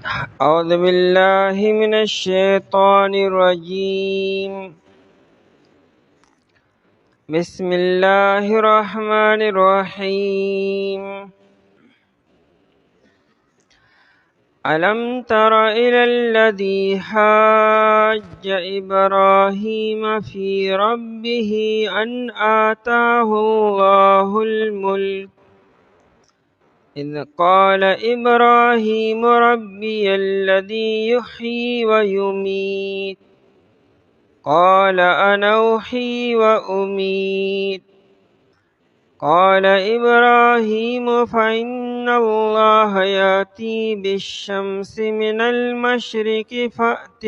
أعوذ بالله من الشيطان الرجيم. بسم الله الرحمن الرحيم. ألم تر إلى الذي حاج إبراهيم في ربه أن آتاه الله الملك إذ قال إبراهيم ربي الذي يحيي ويميت قال أنا أحيي وأميت قال إبراهيم فإن الله يأتي بالشمس من المشرق فأت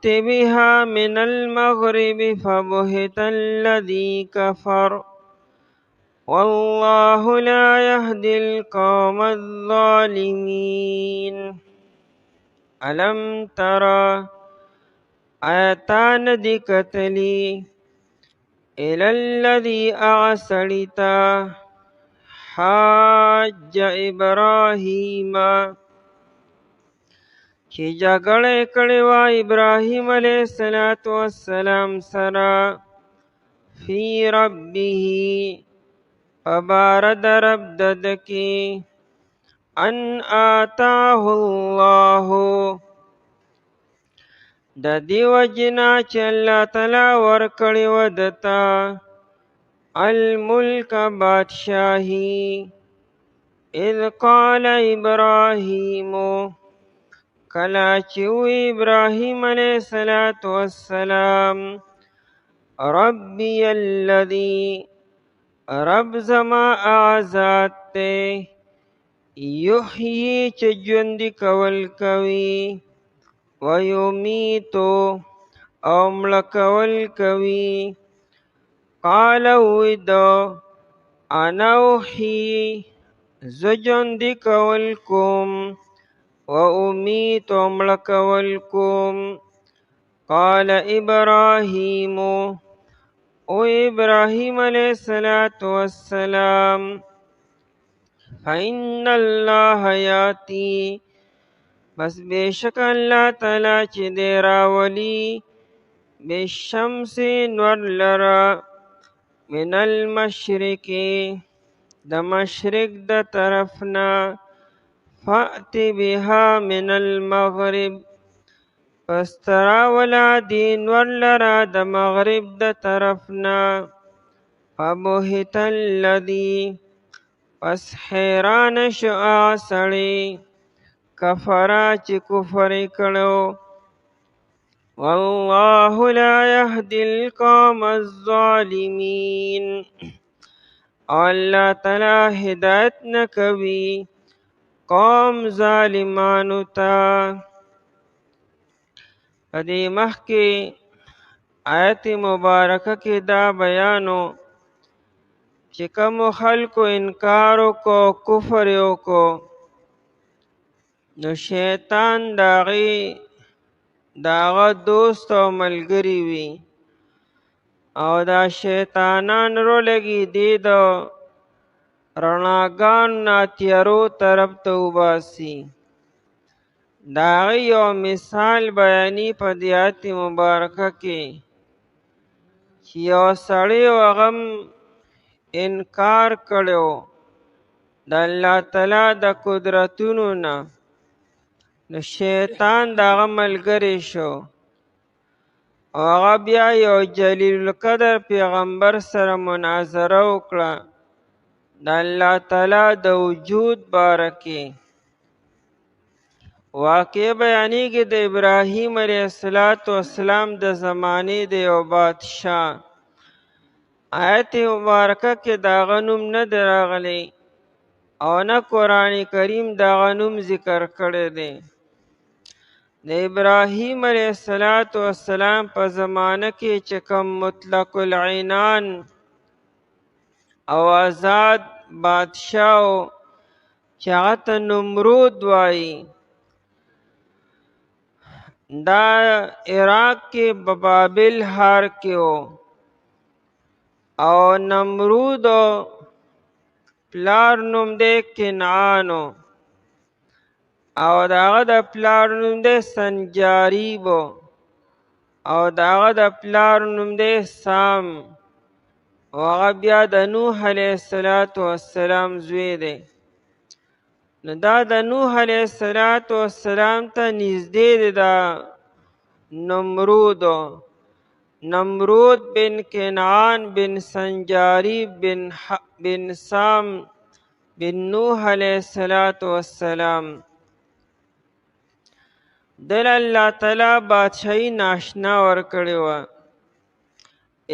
بها من المغرب فبهت الذي كفر والله لا يهدي القوم الظالمين. ألم ترى آياتان دكتلي إلى الذي أعسلتا حاج إبراهيم چې جګړه کړې وه ابراهیم علیه السلام سره فی ربه په باره د رب د کې ان آتاه الله د دې وجنا چې الله تعالی ورکړی و دته الملک بادشاهی اذ قال ابراهیم کله چې وی ابراهیم علیه السلام ربی الذی رب زما اعزاد ته یحیی چې ژوندي کول کوي ویمیتو او مړه کول کوي قال ویدو انا احیی زه ژوندي کول کوم و امیت و مړه کول کوم قال ابراهیم او ابراهیم علیه السلام فإن الله یاتی بس بیشک اللہ تعالی چې دی راولی بالشمس نور لرا من المشرق د مشرق د طرفنا فأت بها من المغرب پس تراولا دی نور لرا د مغرب د طرفنا فبهت الذی پس حیران شو سړی کفرا چې کفر کړو والله لا يهدي القوم الظالمين الله تعالی هدایت نه کوي قوم ظالمانو ته. په دې مخکې آیت مبارکه کې دا بیانو چې کوم خلکو انکار وکړو کفر یې وکړو نو شیطان داغه دوست او ملګری وي او دا شیطانان رو لګي دی د رڼاګان نه تیارو طرف ته وباسي. دا یو مثال بیانی په دې آیت مبارکه کې چې یو سړی او هغه انکار کړو د الله تعالی د قدرتونو نه نو شیطان دغه ملګری شو او هغه بیا یو جلیل القدر پیغمبر سره مناظره وکړه د الله تعالی د وجود باره کې. واقع بیانیږي د ابراهیم علیه السلام د زمانې د یو بادشاه. آیت مبارکه کې دغه نوم نه دی راغلی او نه قرآن کریم دغه نوم ذکر کړی دی. د ابراهیم علیه السلام په زمانه کې چې کوم مطلق العنان او آزاد بادشاه چې هغه ته نمرود وایي دا عراق کې بابل ښار کې او نمرود پلار نوم دی کنعانو او د هغه د پلار نوم دی سنجاریبو او د هغه د پلار نوم دی سام او هغه بیا د نوح علیه السلام زوی دی. نو دا د نوح علیه السلام ته نږدې دی دا نمرود بن کنعان بن سنجاریب بن سام بن نوح علیه السلام. دل الله تعالی بادشاہی ناشنا ورکړې وه.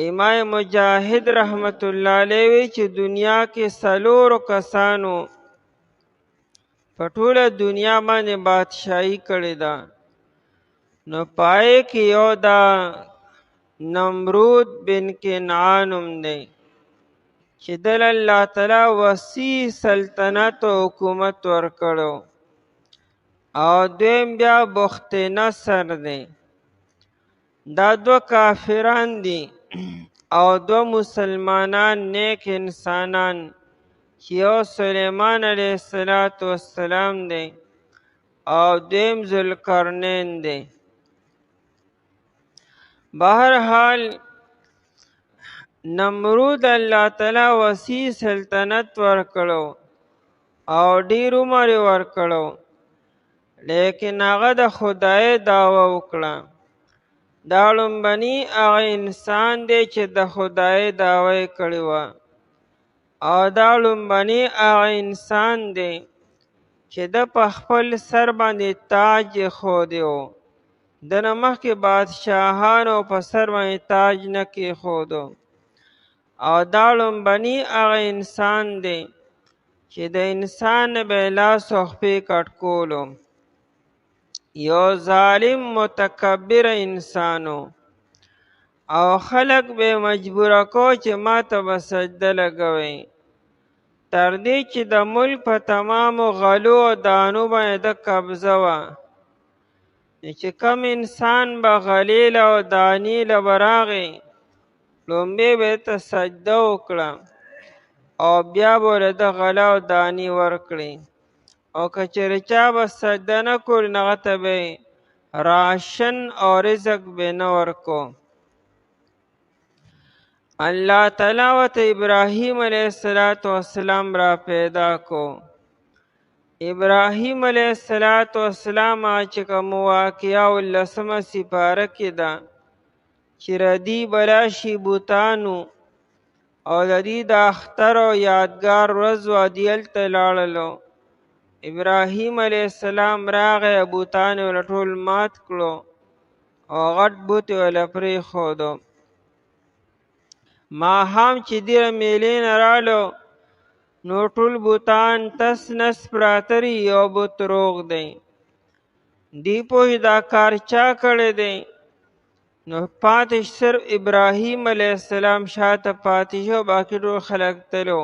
امام مجاهد رحمت الله علیه وی چې دنیا کې 4 کسانو په ټوله دنیا باندې بادشاہی کړې ده. نو پای کې یو دا نمرود بن کنعان هم دی چې دل الله تعالی وسیع سلطنت او حکومت ورکړو. او دویم بیا بخت نصر دی. دا 2 کافران دي او 2 مسلمانان نیک انسانان چې یو سلیمان علیه السلام دی او دویم ذوالقرنین دی. بہرحال نمرود الله تعالی وسیع سلطنت ورکړو او ډیر عمر ورکړو، لیکن هغه د خدای دعوه وکړه. دا لومبني هغه انسان دی چې د خدای دعوه یې کړې وه او دا لومبني هغه انسان دی چې د په خپل سر باندې تاج ایښودی و. د نه مخکې بادشاهانو په سر باندې تاج نه کېښودو. او دا لومبني هغه انسان دی چې د انسان نه به یې لاس او خپې کټ کولو. یو ظالم متکبر انسانو او خلق به مجبوره کو چې ما ته به سجده لګوئ، تر دې چې د ملک په تمامو غلو او دانو باندې د قبضه وه. چې کم انسان به غلې له او دانې له به راغی، لومبې به ته سجده وکړه او بیا به ورله د غله او دانې ورکړې. او که چېرې چا به سجده نه کول، نو هغه ته به راشن او رزق به نه ورکو. الله تعالی ورته ابراهیم علیه السلام را پیدا کو. ابراهیم علیه السلام چې کوم واقعه 19 سپاره کې ده چې ردی بلا شي بوتانو او د دې د اختر او یادګار ورځ وه، دې هلته لاړلو. ابراهیم علیه السلام راغی، بوتان یې ورله ټول مات کړو او غټ بوت یې ورله پرېښودو. ماښام چې دې میلې نه رالو، نو ټول بوتان تس نس پراته دي، یو بت روغ دی. دی پوهې دا کار چا کړی دی؟ نو پاتې صرف ابراهیم علیه السلام شاته پاتې شو، باقي ټول خلک تلو.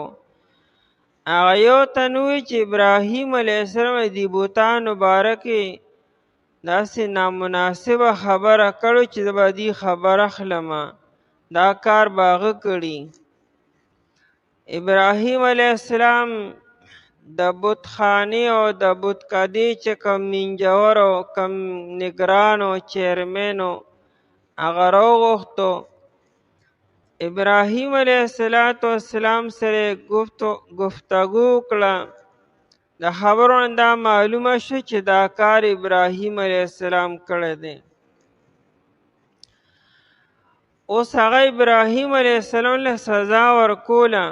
هغه یو تن ووایي چې ابراهیم علیه السلام دې بوتانو باره کې داسې نامناسبه خبره کړې چې زه به دې خبر اخلمه، دا کار به هغه کړي. ابراهیم علیه السلام د بتخانې او د بتکدې چې کوم منجور او کوم نگران او چیرمن و، هغه راوغوښتو. ابراهیم علیه السلام سره گفتگو وکړه. د خبرو نه دا معلومه شوه چې دا کار ابراهیم علیه السلام کړی دی. اوس هغه ابراهیم علیه السلام له سزا ورکوله،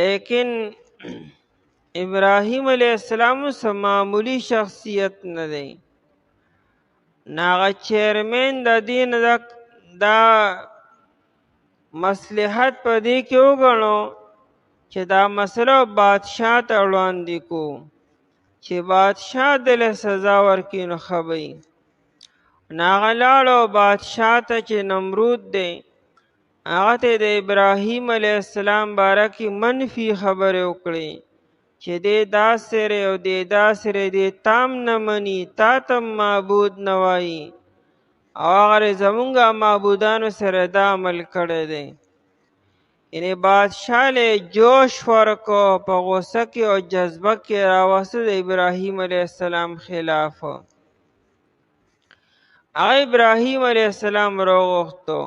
لیکن ابراهیم علیه السلام څه معمولی شخصیت نه دی. هغه چیرمن د دې نه دا مصلحت په دې کې وګڼو چې دا مسله بادشاه ته وړاندې کو، چې بادشاه دله سزا ورکړي نو ښه به وي. نو هغه لاړو بادشاه ته چې نمرود دی، هغه ته د ابراهیم علیه السلام باره کې منفي خبرې وکړې چې دی داسې دی او دی داسې دی، دی تام نه مني، تا ته معبود نه وایي او هغه زمونږ معبودانو سره دا عمل کړی دی. یعنی بادشاہ له جوش ورکو په غوسه کې او جذبه کې راوسته د ابراهیم علیه السلام خلاف. هغه ابراهیم علیه السلام راوغوښتو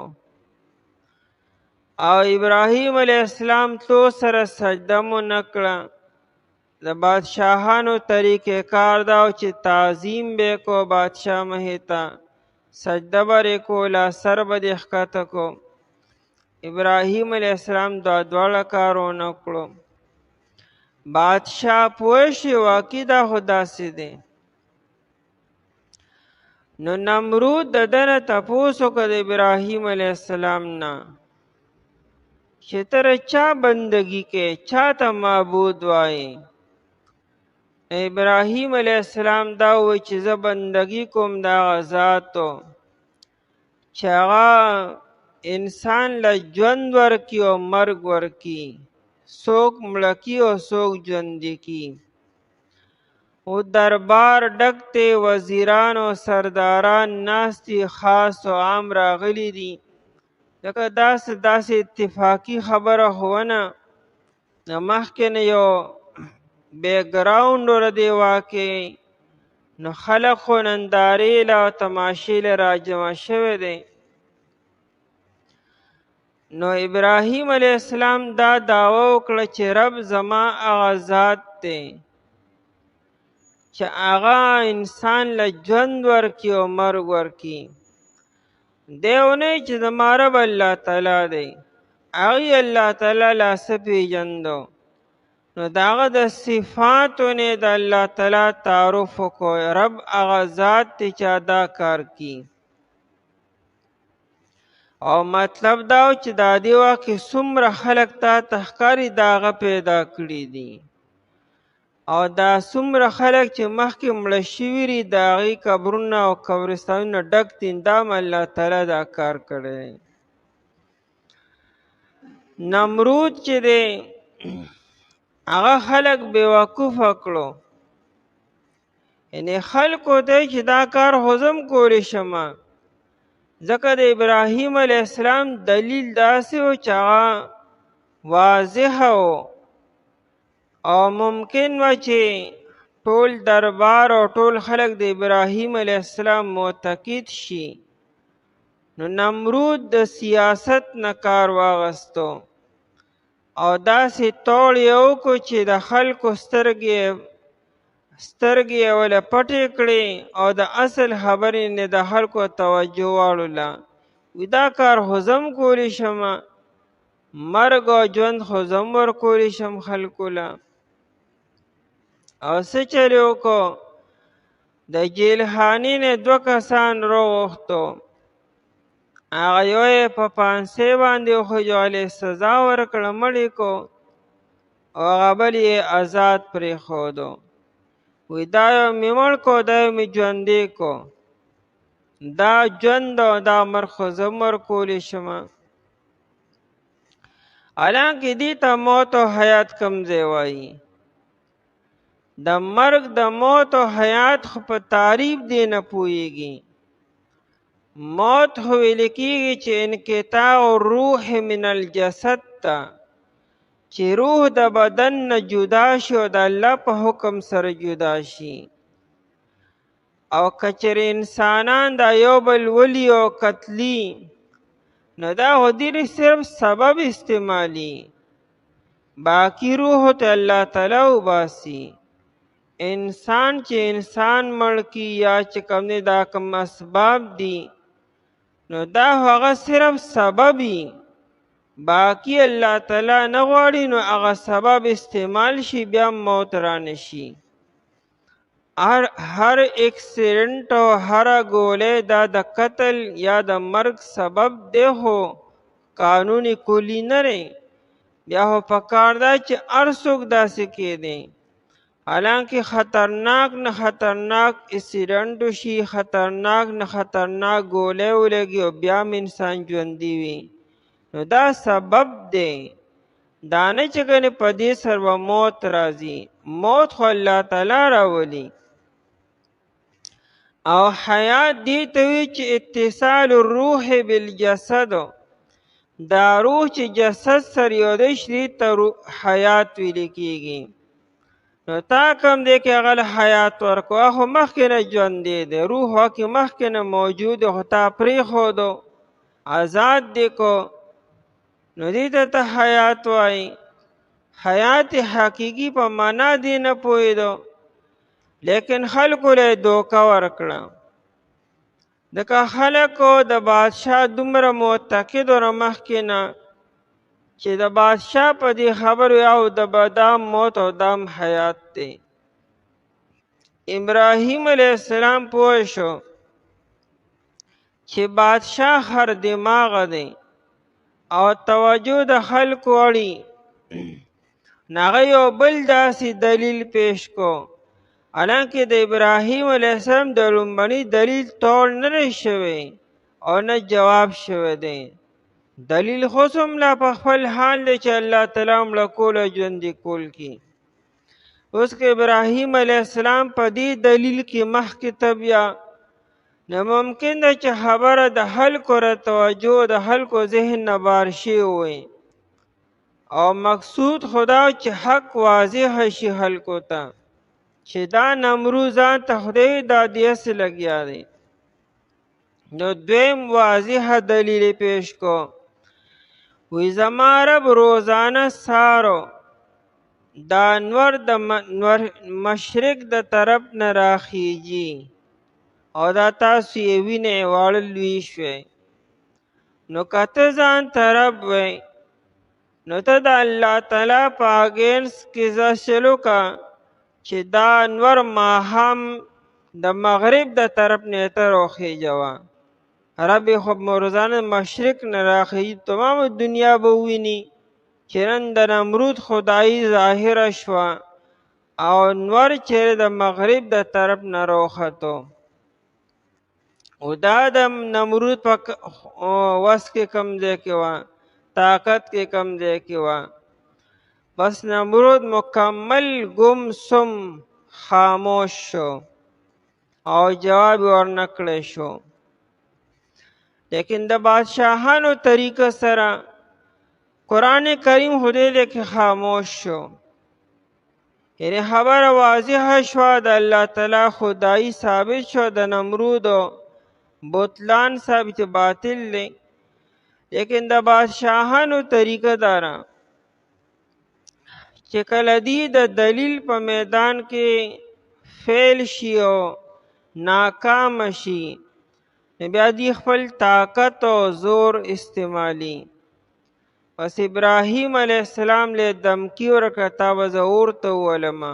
او ابراهیم علیه السلام تو سره سجده مو نه کړه. د بادشاهانو طریقې کار دا و چې تعظیم به کو بادشاه مخې ته، سجده به یې کوله، سر به دې ښکته کو. ابراهیم علیه السلام دا دواړه کار ونه کړو. بادشاہ پوه شي واقع دا خو داسې دی. نو نمرود د ده نه تپوس وکړه د ابراهیم علیه السلام نه چې ته چا بندګي کې، چا ته معبود وایې؟ ابراهیم علیه السلام دا ووی چې زه بندګي کوم د هغه ذاتو چې هغه انسان له ژوند ورکي او مرګ ورکي، څوک مړه کی او څوک ژوندي کی. او دربار ډک دی، وزیران او سرداران ناست دي، خاص او عام راغلي دي. لکه داسې اتفاقي خبره خو ونه، د مخکې نه یو بیکګراونډ ورته واقع، نو خلک خو نندارې له او تماشې له راجمع شوی دی. نو ابراهیم علیه السلام دا دعوه وکړه چې رب زما هغه ذات دی چې هغه انسان له ژوند ورکي او مرګ ورکي. دی ونه چې زما رب الله تعالی دی، هغې الله تعالی لا څه پېژندو، نو د هغه د صفاتو نه د الله تعالی تعارف وکړو. رب هغه ذات دی چې دا کار کی. او مطلب دا و چې دا دې واقع څومره خلک تا ته ښکاري دا هغه پیدا کړي دي، او دا څومره خلک چې مخکې مړه شوي دي د هغې قبرونه او قبرستانونه ډک دي، دا هم الله تعالی دا کار کړی. نمرود چې دی هغه خلک بیوقوفه کړو، یعنې خلکو ته چې دا کار خو زه هم کولی شمه، ځکه د ابراهیم علیه السلام دلیل داسې و چې هغه واضحه و او ممکن و چې ټول دربار او ټول خلک د ابراهیم علیه السلام معتقد شي. نو نمرود د سیاست نه کار واغستو او داسې توړ یې وکړو چې د خلکو سترګې یې وله پټې کړې او د اصل خبرې نه د خلکو توجه واړوله. وي دا کار خو زه هم کولی شمه، مرګ او ژوند خو زه هم ورکولی شم خلکو له. او څه چل یې وکړو، د جیلخانې نه 2 کسان راوغوښتو، هغه یو یې په پانسۍ باندې وخوځو، علیه سزا ورکړه، مړ یې کو، او هغه بل یې آزاد پرېښودو. وی دا یو مې مړ کو، دا یو مې ژوندی کو، دا ژوند او دا مرګ خو زه هم ورکولی شمه. حالانکې دې ته موت او حیات کوم ځای وایي؟ د مرګ د موت او حیات خو په تعریف دی نه پوهیږي. موت خو ویل کېږي چې انقطاع الروح من الجسد ته، چې روح د بدن نه جدا شي او د الله په حکم سره جدا شي. او که چېرې انسانان دا یو بل ولي او قتلي، نو دا خو دې صرف سبب استعمالي، باقي روح ته الله تعالی وباسي. انسان چې انسان مړ کی یا چې کوم دی دا کوم اسباب دي، نو دا هغه صرف سببي، باقي الله تعالی نه غواړي نو هغه سبب استعمال شي، بیا موت را نشي. هر اکسیډنټ او هر ګولۍ دا د قتل یا د مرګ سبب دی، خو قانوني کلی نه دی. بیا خو پکار دا چې هر څوک داسې کېدی، حالانکه خطرناک نه خطرناک اکسیډنټ وشي، خطرناک نه خطرناک ګولۍ ولګي او بیا هم انسان ژوندي وي، نو دا سبب دی. دا نه چې ګنې په دې سره به موت راځي، موت خو الله تعالی راولي. او حیات دې ته وایي چې اتصال الروح بالجسد، دا روح چې جسد سره یو دی شي ته حیات ویل کېږي. نو تا کوم دی کې هغه له حیات ورکو، خو مخکې نه ژوندی دی، روح واکې مخکې نه موجود دی خو تا پرېښودو، آزاد دی کو، نو دې ته حیات وایي. حیات حقیقي په معنا دی نه پوهېدو، لیکن خلکو له دوکه ورکړه. ځکه خلکو د بادشاه دومره معتقد وره مخکې نه چې د بادشاه په دې خبرو او دام موت او دام حیات دی. ابراهیم علیه السلام پوه شو چې بادشاه هر دماغ دی او توجه د خلکو اړي. هغه یو بل داسې دلیل پیش کو، حالانکه د ابراهیم علیه السلام د لومړني دلیل توړ نه دی شوی او نه جواب شوی دی. دلیل خو هم لا په خپل حال دی چې الله تعالی مړه کول او ژوندي کول کی. اوس که ابراهیم علیه السلام په دې دلیل کې مخکې ته بیا، نو ممکن ده چې خبره د خلکو را توجه د خلکو ذهن نه بار شوی وي، او مقصود خدا چې حق واضح شي خلکو ته چې دا نمرود ځان ته خدای دا دیسې لګیا دی. نو دویم واضح دلیل پیش کو، وی زما رب روزانه سارو دا انور د مشرق د طرف نه راخیږي او دا تاسو یې وینئ واړه لوی شوی. نو که ته ځان ته رب وی، نو ته د الله تعالی په اګینس کې ځشلو کا چې دا انور ماښام د مغرب د طرف نه ته راخیږه. رب خو روزانه مشرق نه راخیږي، تمام دنیا به وویني چې نن د نمرود خدایي ظاهره شوه او انور چیرې د مغرب د طرف نه راوختو. او دا د نمرود په وس کې کم ځای کې وه، طاقت کې کم ځای کې وه. بس نمرود مکمل گم سم خاموش شو او جواب ورنه کړی شو. لیکن د بادشاهانو طریقه سره قرآن کریم خدای دې کې خاموش شو، یعنی خبره واضحه شوه، د الله تعالی خدایي ثابت شو، د نمرود بطلان ثابت باطل دی. لیکن د بادشاهانو طریقه داره چې کله دی د دلیل په میدان کې فیل شي او ناکام شي، بیا دی خپل طاقت او زور استعمالی. پس ابراهیم علیه السلام له دمکی ورکړه تا به زه ورته وولمه.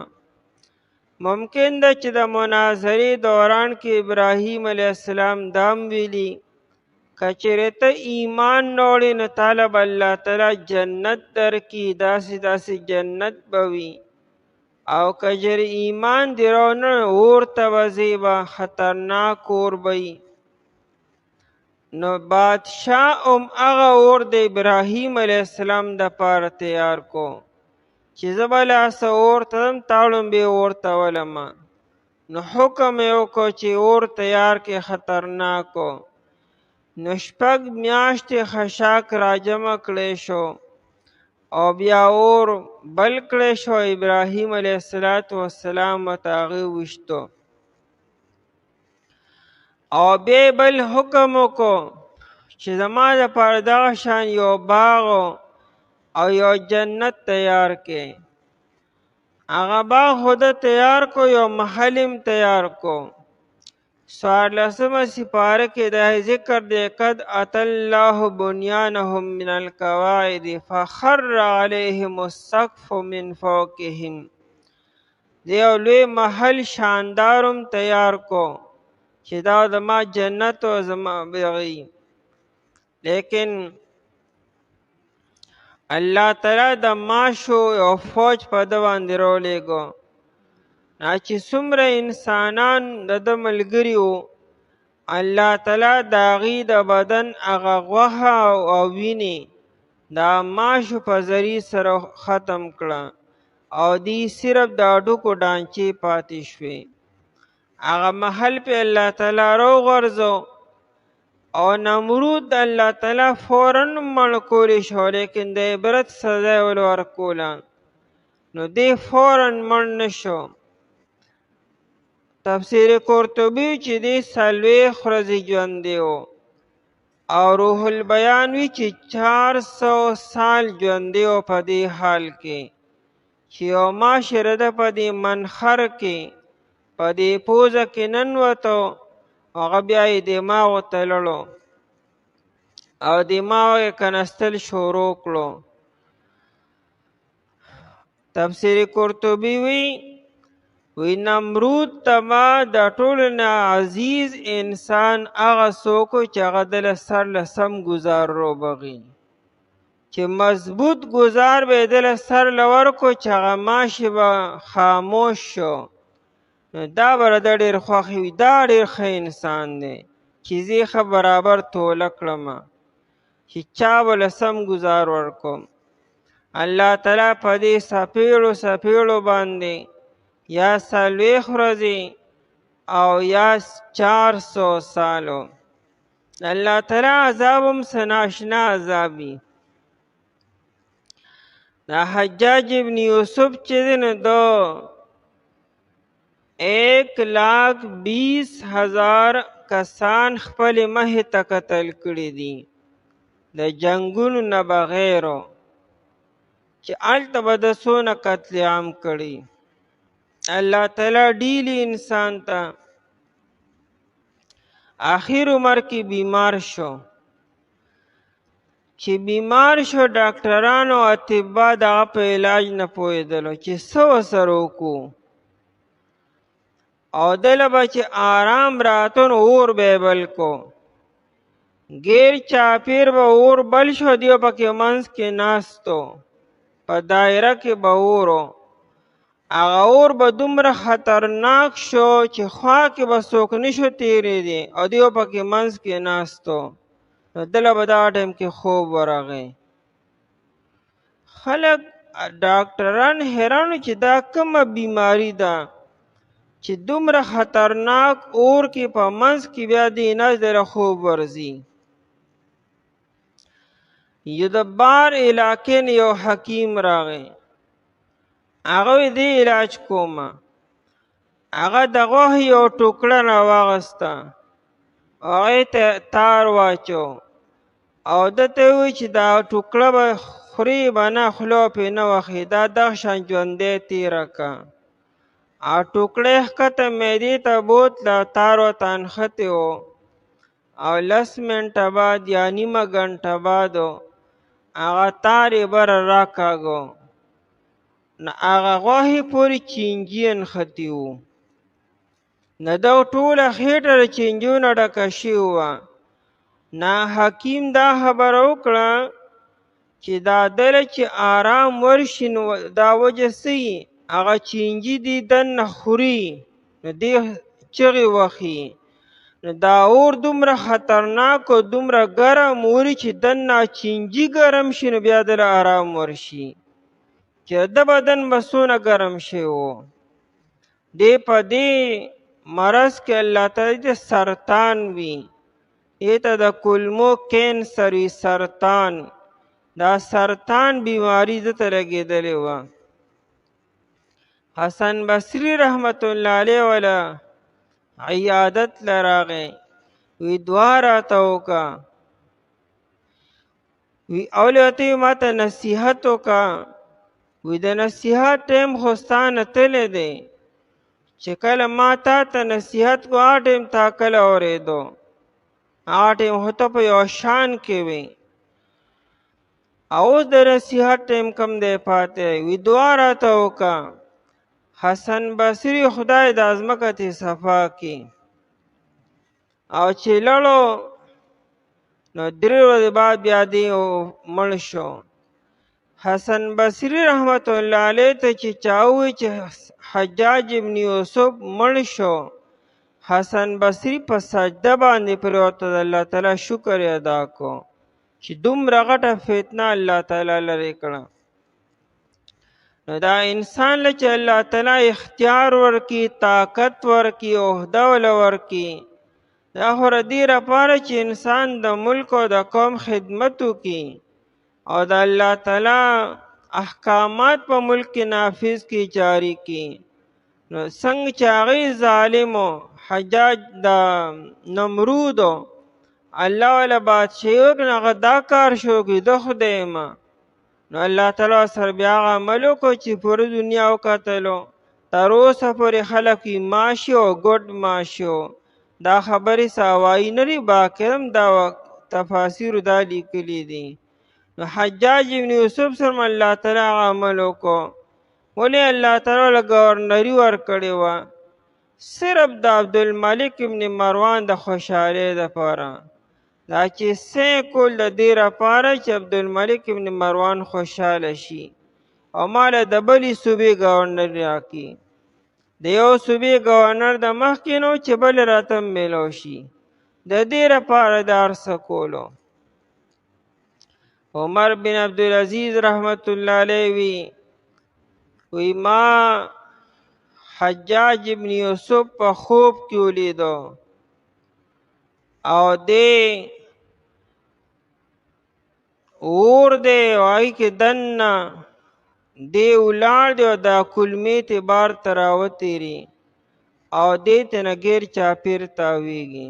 ممکن ده چې د مناظرې دوران کې ابراهیم علیه السلام دام ویلي که چېرې ته ایمان نه وړې نو تاله به الله تعالی جنت درکړي، داسې داسې جنت به وي، او که چېرې ایمان دې راونه اور ته به ځې به خطرناک اور به وي. نو بادشاہ هغه اور د ابراهیم علیه السلام دپاره تیار کو چې زه به لاسه اور ته ځم تاړم به اور ته ولمه. نو حکم یې وکړو چې اور تیار کې خطرناک و. نو 6 میاشتې خشاک راجمع کړی شو او بیا اور بل کړی شو. ابراهیم علیه السلام ورته هغې ویشتو او بیا بل حکم وکړو چې زما دپاره دغه شان یو باغ او یو جنت تیار کې. هغه باغ خود تیار کو، یو محل هم تیار کو. 14 سپاره کې دا ذکر دی قد اتى الله بنيانهم من القواعد فخر عليهم السقف من فوقهم. یو لوی محل شاندارم تیار کو چې دا زما جنت او زما بغي. لیکن الله تعالی د ماشو او فوج په ده باندې راولېږو. چې څومره انسانان د ده ملګري وو، الله تعالی د هغې د بدن هغه غوښه او وینې د ماشو په ذریعې سره ختم کړه او دی صرف د هډوکو ډانچې پاتې شوې. هغه محل په الله تعالی راوغورځو او نمرود الله تعالی فوراً مړ کولی شو، لیکن د عبرت سزا یې ول ورکوله، نو دی فوراً مړ نشو. تفسیر قرطبي چې دی 40 ورځې ژوندی و، او روح البیان وی چې 400 سال ژوندی و په دې حال کې چې یو ماشره ده په دې منخر کې په دې پوزه کې ننوتو، هغه بیا یې دماغو ته لړو او دماغ یې کنستل شروع کړو. تفسیر قرطبي وی نمرود تما د ټولو نه عزیز انسان هغه څوک چې هغه دله سر له سم ګزار روبغي، چې مضبوط ګزار به یې دله سر له ورکو چې هغه ماشي به خاموش شو، نو دا به د ډېر خوښې وي. دا ډېر ښه انسان دی چې زه ښه برابر توله کړمه چې چا به له سم ګزار ورکوم. الله تعالی په دې څپېړو باندې یا 40 ورځې او یا 400 سالو الله تعالی عذاب هم څه ناشنا عذاب وي. دا حجاج ابن یوسف چې دی نو دو 1,20,000 کسان خپل مخې ته قتل کړي دي د جنګونو نه بغیرو، چې هلته به د څونه قتل عام کړي. الله تعالی ډیلی انسان ته آخر عمر کې بیمار شو، چې بیمار شو ډاکټرانو او اطبا دغه په علاج نه پوهېدلو چې څه ورسره وکړو، او دله به چې آرام راته نو اور به یې بل کو، غیر چاپیر به اور بل شو، دیو پکې منځ کې ناستو په دایره کې به اورو، هغه اور به دومره خطرناک شو چې خوا کې به څوک نشو تېرېدی او دیو پکې منځ کې ناستو، نو دله به دغه ټایم کې خوب ورغی. خلک ډاکټران حیران چې دا کومه بیماری ده چې دومره خطرناک اور کې په منځ کې بیا دی نه دله خوب ورځي. یو د بار علاقې نه یو حکیم راغی، هغه دې علاج کومه، هغه د غوښې یو ټوکړه راواغسته، هغې ته تار واچو او ده ته یې وویل چې دا ټوکړه به خوري به نه، خوله پرې نه وهي، دا دغه شان ژوندی تېره که. او ټوکړه یې ښکته معدې ته بوتله، تار ورته نښتې و، او 10 منټه بعد یا نیمه ګنټه بعد هغه تار یې بره راکاږو، نو هغه غوښې پورې چینجي نښتي وو، نو ده ټوله خېټه د چینجیو نه ډکه شوې وه. نه حکیم دا خبره وکړه چې دا دله چې آرام ورشي نو دا وجه څه وي، هغه چینجي دې دننه خوري، نو دې چغې وهي، نو دا اور دومره خطرناک او دومره ګرم وري چې دننه چینجي ګرم شي نو بیا دله آرام ورشي، چې د بدن به څونه ګرم شوی و. دې په دې مرض کې الله تعالی د سرطان وي، دې ته د کولمو کینسر وي، سرطان، دا سرطان بیماری ده ته لګېدلې وه. حسن بصري رحمت الله علیه والا عیادت له راغی، وی دعا راته وکړه، وی اولې ما ته نصیحت وکړه، وی د نصیحت ټیم خو ستا نه تللی دی، چې کله ما تا ته نصیحت کو هغه ټیم تا کله اورېدو، هغه ټیم خو ته په یو شان کې وې، اوس د نصیحت ټیم کم دی پاتې، وی دعا راته وکړه حسن بصري خدای د ځمکه تې صفا کړي. او چې لړو نو 3 ورځې بعد بیا دی مړ شو. حسن بصري رحمت الله علیه ته چې چا ووایي چې حجاج ابن یوسف مړ شو، حسن بصري په سجده باندې پرېوته، د الله تعالی شکر یې ادا کو چې دومره غټه فتنه الله تعالی لرې کړه. نو دا انسان له چې الله تعالی اختیار ورکي، طاقت ورکي، عہده وله ورکي، دا خو د دې لپاره چې انسان د ملک او د قوم خدمت وکړي او د الله تعالی احکامات په ملک کې نافذ کی جاری کی. نو څنګه چې هغه ظالمو حجاج د نمرودو الله ولا بادشاہي وکړه هغه دا کار شو کې د خدای ما نو الله تعالی سره بیا هغه عمل وکړو چې پوره دنیا وکتلو تر اوسه پورې خلک ماشي او ګډ ماشو. دا خبرې ساوایي نه دي باقرم دا تفاسیر دا لیکلي دي. نو حجاج ابن یوسف سره الله تعالی عمل وکړو. ولې الله تعالی له گورنري ورکړې وه صرف د عبدالملک ابن مروان د خوشحالۍ دپاره. دا چې سې کول د دې لپاره چې عبدالملک ابن مروان خوشحاله شي او ماله د بلې صوبې گورنر راکړي. د یو صوبې گورنر د مخکې نو چې بل راته میلو شي د دې لپاره د هر څه کولو. عمر بن عبدالعزیز رحمت الله علیه وی ما حجاج ابن یوسف په خوب کې ولیدو او دی اور دی وای کې دنه دی ولاړ دی او دا کلمې ته بار تراوتېري او دی ته نه غیر چاپیر تاویږي.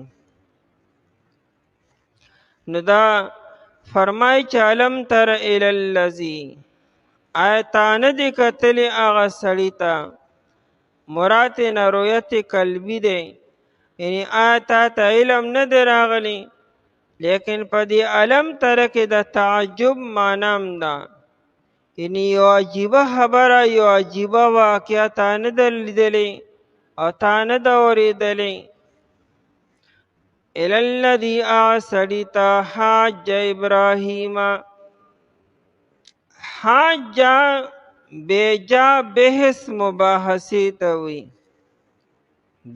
نو دا فرمای چې علم تر الی الذی آیا تا نه دی کتلی هغه سړي ته مراد نه رؤیت قلبی دی یعنی آیا تا ته علم نه دی راغلی لیکن په دې علم تر کې د تعجب معنام ده یعنی یو عجیبه خبره یو عجیبه واقعه تا نه ده لیدلی او تا نه ده اورېدلی. الی الذی هغه سړي ته حاج ابراهیم حاج بیجا بحث مباحثې ته وي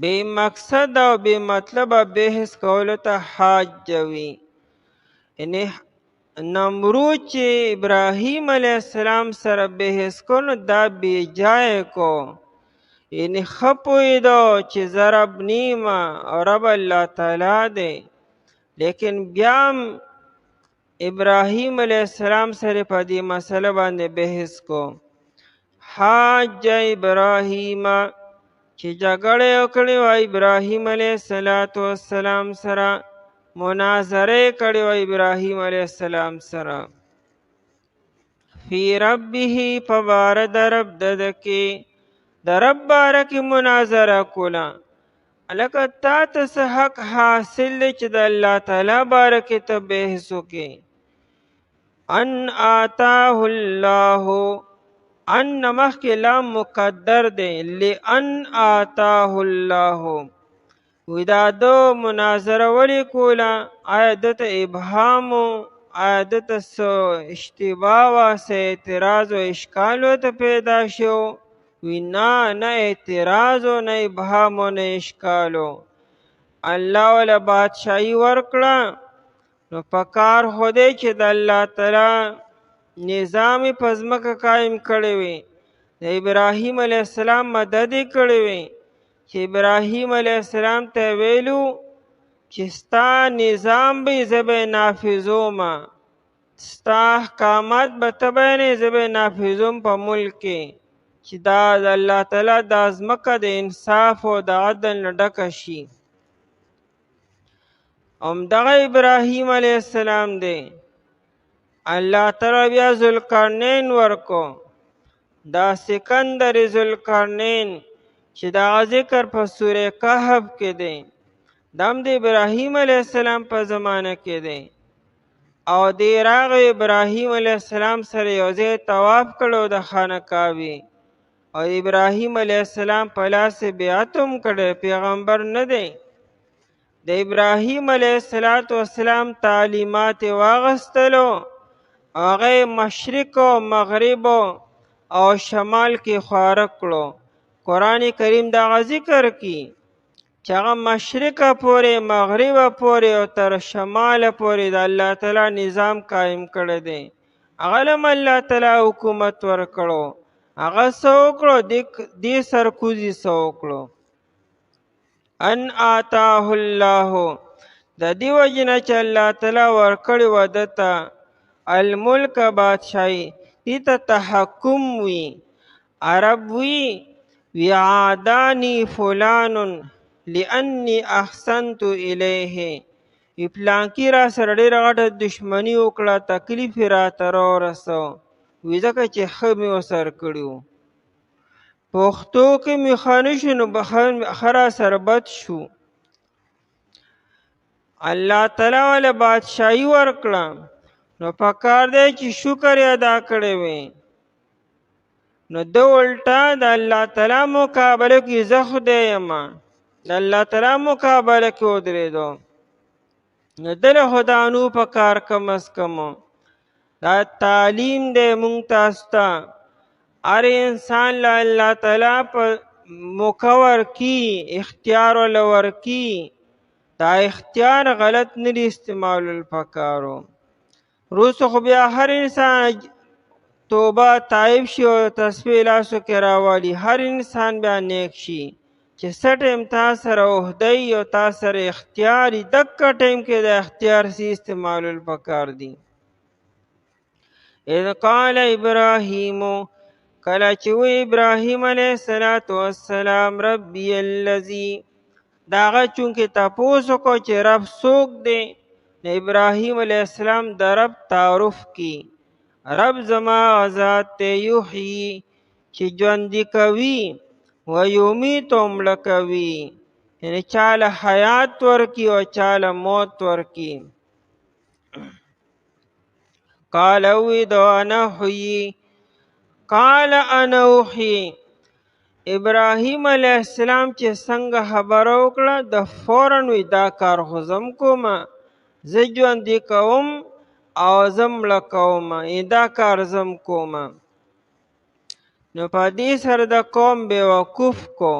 بے مقصد او بے مطلب بحث کولو ته حاج وي. یعنی نمرود چې ابراهیم علیه السلام سره بحث کو نو دا بے جای کو یعنی خپویدو چې ضرب نیما او رب الله تعالی دی لیکن بیام ابراهیم علیه السلام سره په دې مسله باندې بحث کو. حاج ابراهیم چې جګړه وکړې وه ابراهیم علیه السلام سره مناظره کړې وه ابراهیم علیه السلام سره فی ربه په باره د رب د کې د رب باره کې مناظره کوله. لکه تا ته څه حق حاصل دی چې د الله تعالی باره کې ته بحث وکړې. ان آتاه الله ان مخکې لام مقدر دی لئن آتاه الله وی دا دو مناظره ولی کوله آیا دته ابهام آیا دته څه اشتباه وه څه اعتراض و اشکال ورته پیدا شو وی نه اعتراض و نه ابهام و نه اشکال و الله وله بادشاهي ورکړه نو پکار خو دی چې د الله تعالی نظام په ځمکه قایم کړی وي د ابراهیم علیه السلام مدد یې کړی وي چې ابراهیم علیه السلام ته ویلو چې ستا نظام به زه به نافظوم ستا احکامات به ته بیانې زه به نافظوم په ملک کې چې دا د الله تعالی دا ځمکه د انصاف او د عدل نه ډکه شي. همدغه ابراهیم علیه السلام دی الله تعالی بیا ذوالقرنین ورکو. دا سکندر ذوالقرنین چې دا ذکر په سوره کهف کې دی دم د ابراهیم علیه السلام په زمانه کې دی او دی راغی ابراهیم علیه السلام سره یو ځای طواف کړو د خانه کعبې او ابراهیم علیه السلام په لاس بیعت هم کړی پیغمبر نه دی. د ابراهیم علیه السلام تعلیمات واغستلو هغه مشرق او مغرب او شمال کې خواره کړو. قرآن کریم دا ذکر کی چې هغه مشرق پورې مغرب پورې او تر شمال پورې د الله تعالی نظام قائم کړی دی. هغه لم الله تعالی حکومت ورکړو هغه څه وکړو دې سرکوزي څه وکړو ان آتاه الله د دې وجنه چې الله تعالی ورکړی و دته الملک بادشاہي دې ته تحکم وي عرب وی عادانی فلان لانی احسنت الیه وی پلانکی را سره ډېره غټه دشمني وکړه تکلیف یې راته راورسو وی ځکه چې ښه مې ورسره کړي وو پښتو کې مې ښه نه شو نو ښه را سره بد شو الله تعالی وله بادشاهي ورکړه نو پکار دی چې شکر یې ادا کړی وی نو ده الټا د الله تعالی مقابله کې زه خدای یم د الله تعالی مقابله کې ودرېدو نو دله خدا نو په کار کم از کم دا تعلیم دی مونږ تاسو ته هر انسان له الله تعالی په موقع ورکي اختیار وله ورکي دا اختیار غلط نه دی استعمالول پکارو وروسته خو بیا هر انسان توبه تایب شي او تسبیح لاسو کې راوالي هر انسان بیا نیک شي چې څه ټایم تا سره عهدی او تا سره اختیار وي دکه ټایم کې د اختیار سي استعمالول پکار دي اذ قال ابراهیم کله چې وی ابراهیم علیه السلام ربی الذی دا هغه چونکې تپوس وکړو چې رب څوک دی د ابراهیم علیه السلام د رب تعارف کی رب زما ذات ته یحیی چې ژوندي کوي و یمیت هم مړه کوي یعنې چاله حیات ورکي او چاله موت ورکي قال وی دو انا حیی قال انا احیی ابراهیم علیه السلام چې څنګه خبره وکړه د فورا وی دا کار خو زم کوم زه ژوندي کوم او زه مړه کوم دا کار زم کوم نو په دې سره د قوم بیوقوف کو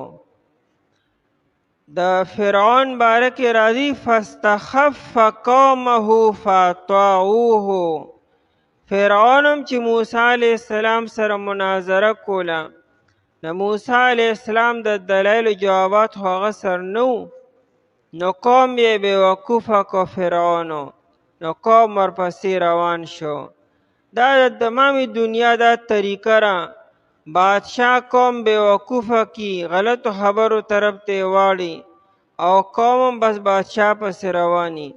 د فرعون باره کې راځي فاستخف قومه فاطاعوه فرعون هم چې موسی علیه السلام سره مناظره کوله د موسی علیه السلام د دلایلو جوابات خو هغه سر نه نو قوم یې بیوقوفه کو فرعونو نو قوم ورپسې روان شو دا د تمامي دنیا دا طریقه را بادشاہ قوم بیوقوفه کی غلط خبرو طرف ته واړي او قوم بس بادشاہ پسې رواني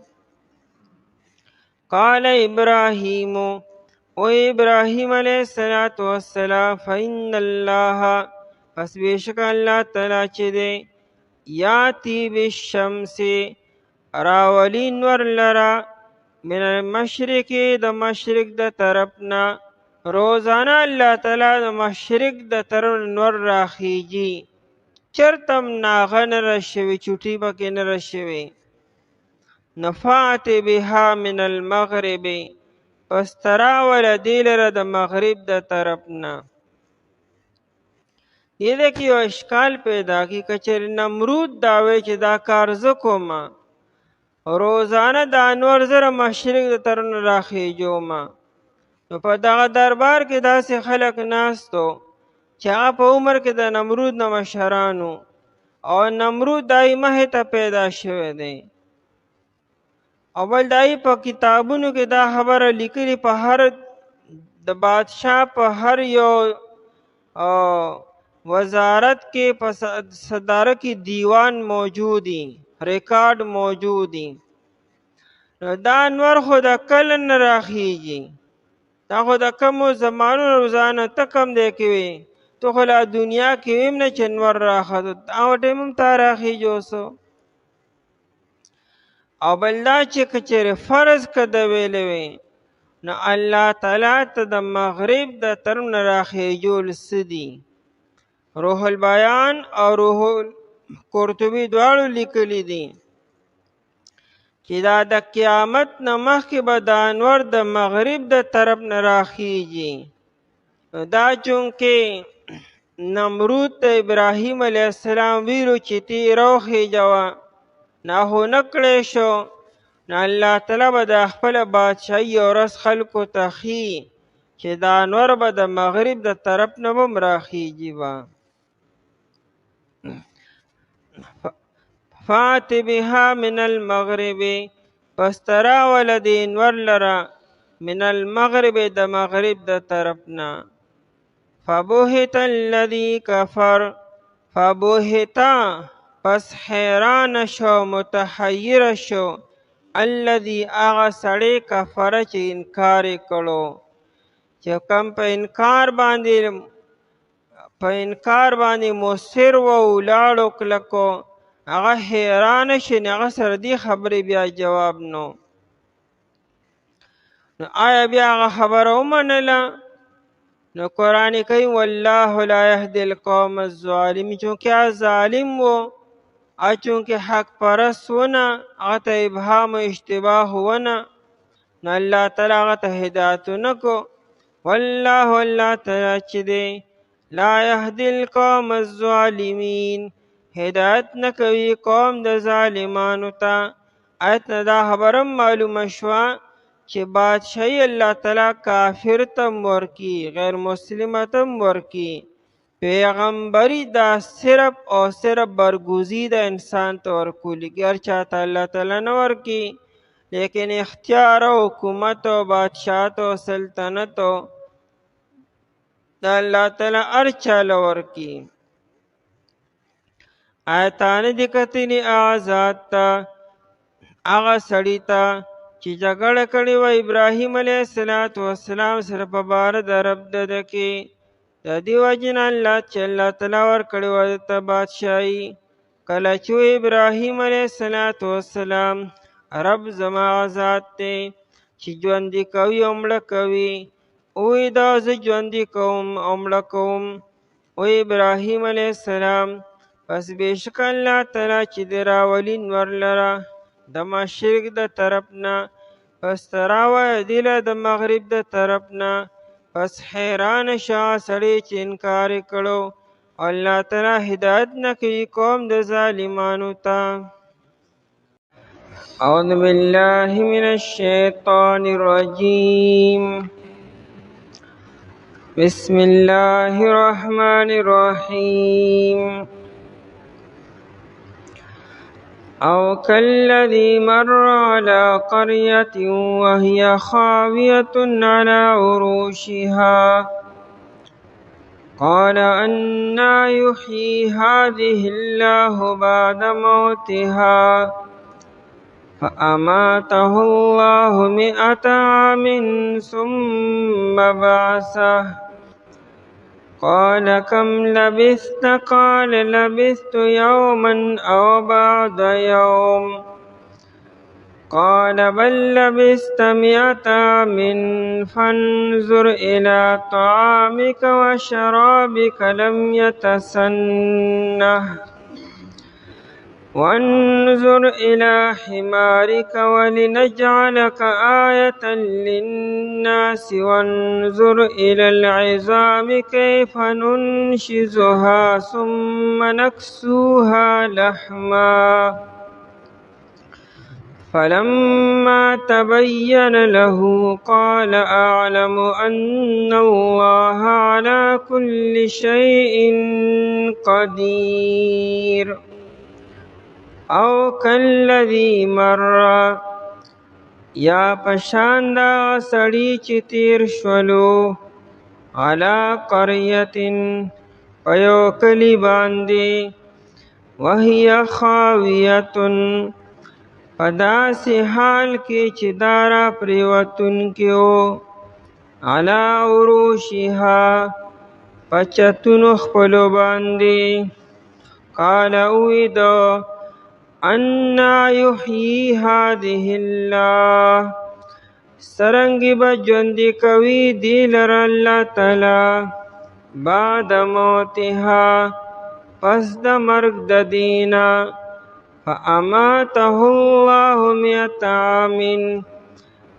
قال ابراهیم او ابراهیم علیه السلام فإن الله پس بیشک الله تعالی چې دی یاتی بالشمس راولی نور لرا من المشرق د مشرق د طرفنا روزانه الله تعالی د مشرق د طرف نور راخیږي چرتم ناغه نه راشوي چوټي پکې نه راشوي نفعت بها من المغرب پس تراول دی لره د مغرب د طرفنا دې کې یو اشکال پیدا کی کچر نمرود داوی چې دا کار زه کوم روزانه د انور زره مشرق د طرف نه راخیږو ما نو په دغه دربار کې داسې خلک ناستو چې هغه په عمر کې د نمرود نه مشرانو او نمرود دای مخې ته پیدا شوی دی اول دای په کتابونو کې دا خبره لیکلي په هر د بادشاہ په هر یو وزارت کې په صدارت کې دیوان موجودی ریکارډ موجودی دا انور خو د کله نه راخیږي دا خو د کمو زمانو روزانه ته کم دی کوي تو خو لا دنیا کې ویم نه چې انور راخدو او ټیم هم تا راخیږي اوسو او بل دا چې کچېرې فرض که د ویلې وي نو الله تعالی ته د مغرب د طرف نه راخیږول څه دي روح البیان او روح قرطبي دواړو لیکلي دي چې دا د قیامت نه مخکې به د انور د مغرب د طرف نه راخیږي دا چونکې نمرود ته ابراهیم علیه السلام ویلو چې تی راوخیږه ناهو نکړی شو نو الله تعالی به د خپله بادشاهي یو ورځ خلکو ته ښي چې دا انور به د مغرب د طرف نه به هم راخیږي به فات بها من المغرب پس تراول د انور لرا من المغرب د مغرب د طرفنا فبهت الذي كفر فبهتا پس حیران شو متحیر شو الذي اغا سړی کفر چې انکار کړو چې کم په انکار باندې مصر و ولاړو کلکو هغه حیران شي هغه سره دې خبرې بیا جواب نو آیا بیا هغه خبره ومنله نو قرآن کوي والله لا يهدي القوم الظالمین چونکه ظالم و چونکه حق پرست ونه هغه ته ابهام و اشتباه ونه نو الله تعالی هغه ته هدایت نکو والله الله تعالی چې دی لا يهدي القوم الظالمین هدایت نکوي قوم د ظالمانو ته آیت نه دا خبرم معلومه شوه چې بادشاہی الله تعالی کافر تم ورکی غیر مسلم تم ورکی پیغمبری دا صرف او صرف برگزیده انسان ته ورکولی ګر چاته الله تعالی نه ورکی لیکن اختیار او حکومت او بادشاہت او سلطنت دا الله تعالی هر چاله ورکی آیتانه دی کتنی آزاد تا هغه سړی ته چې جګړه کړې وه ابراهیم علیه السلام سره په باره د رب دده کې د دې وجې نه الله چې الله تعالی ورکړې وه دته بادشاهي کله چې ابراهیم علیه السلام رب زما ذات دی چې ژوندي کوي او مړه کوي وی دا زه ژوندي کوم او مړه کوم و ابراهیم علیه السلام پس بېشکه الله تعالی چې د راولي نور لره د مشرق د طرف نه پس تراوه دیله د مغرب د طرف نه پس حیران شاه سړی چې انکار کړو الله تعالی هدایت نه کوي قوم د ظالمانو ته اعوذ بالله من الشیطان الرجیم بسم الله الرحمن الرحیم أو كالذي مر على قرية وهي خاوية على عروشها قال أنى يحيي هذه الله بعد موتها فأماته الله 100 عام ثم بعثه قال كم لبثت قال لبثت يوما أو بعض يوم قال بل لبثت 100 عام فانظر إلى طعامك وشرابك لم يتسنه وانظر إلى حمارك ولنجعلك آية للناس وانظر إلى العظام كيف ننشزها ثم نكسوها لحما فلما تبين له قال أعلم أن الله على كل شيء قدير او کالذی مر یا پشان دا سړی چې تیر شولو علی قریة په یو کلي باندې وهي خاویة په داسې حال کې چې دارا پریوتونکي وو علی عروشها په چتونو خپلو باندې قال اویدو أنا يحيي هذه الله سرنگی بجوندی کوي دی لر الله تعالی بعد موتها پس د مرگ د دینا فأماته الله 100 عام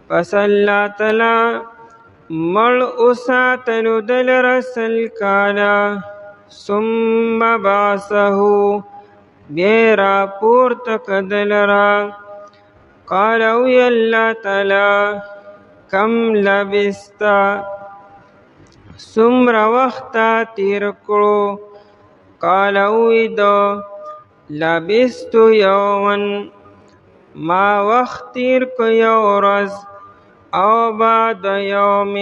پس الله تعالی مړ اوساتلو دل رسل کالا ثم بعثه بیرا پورته کدل را قال وی الله تعالی کم لبستا سمر وختا تیر کړو قال وی دو لبست یوما ما وخت تیر کو یو ورځ او بعد یوم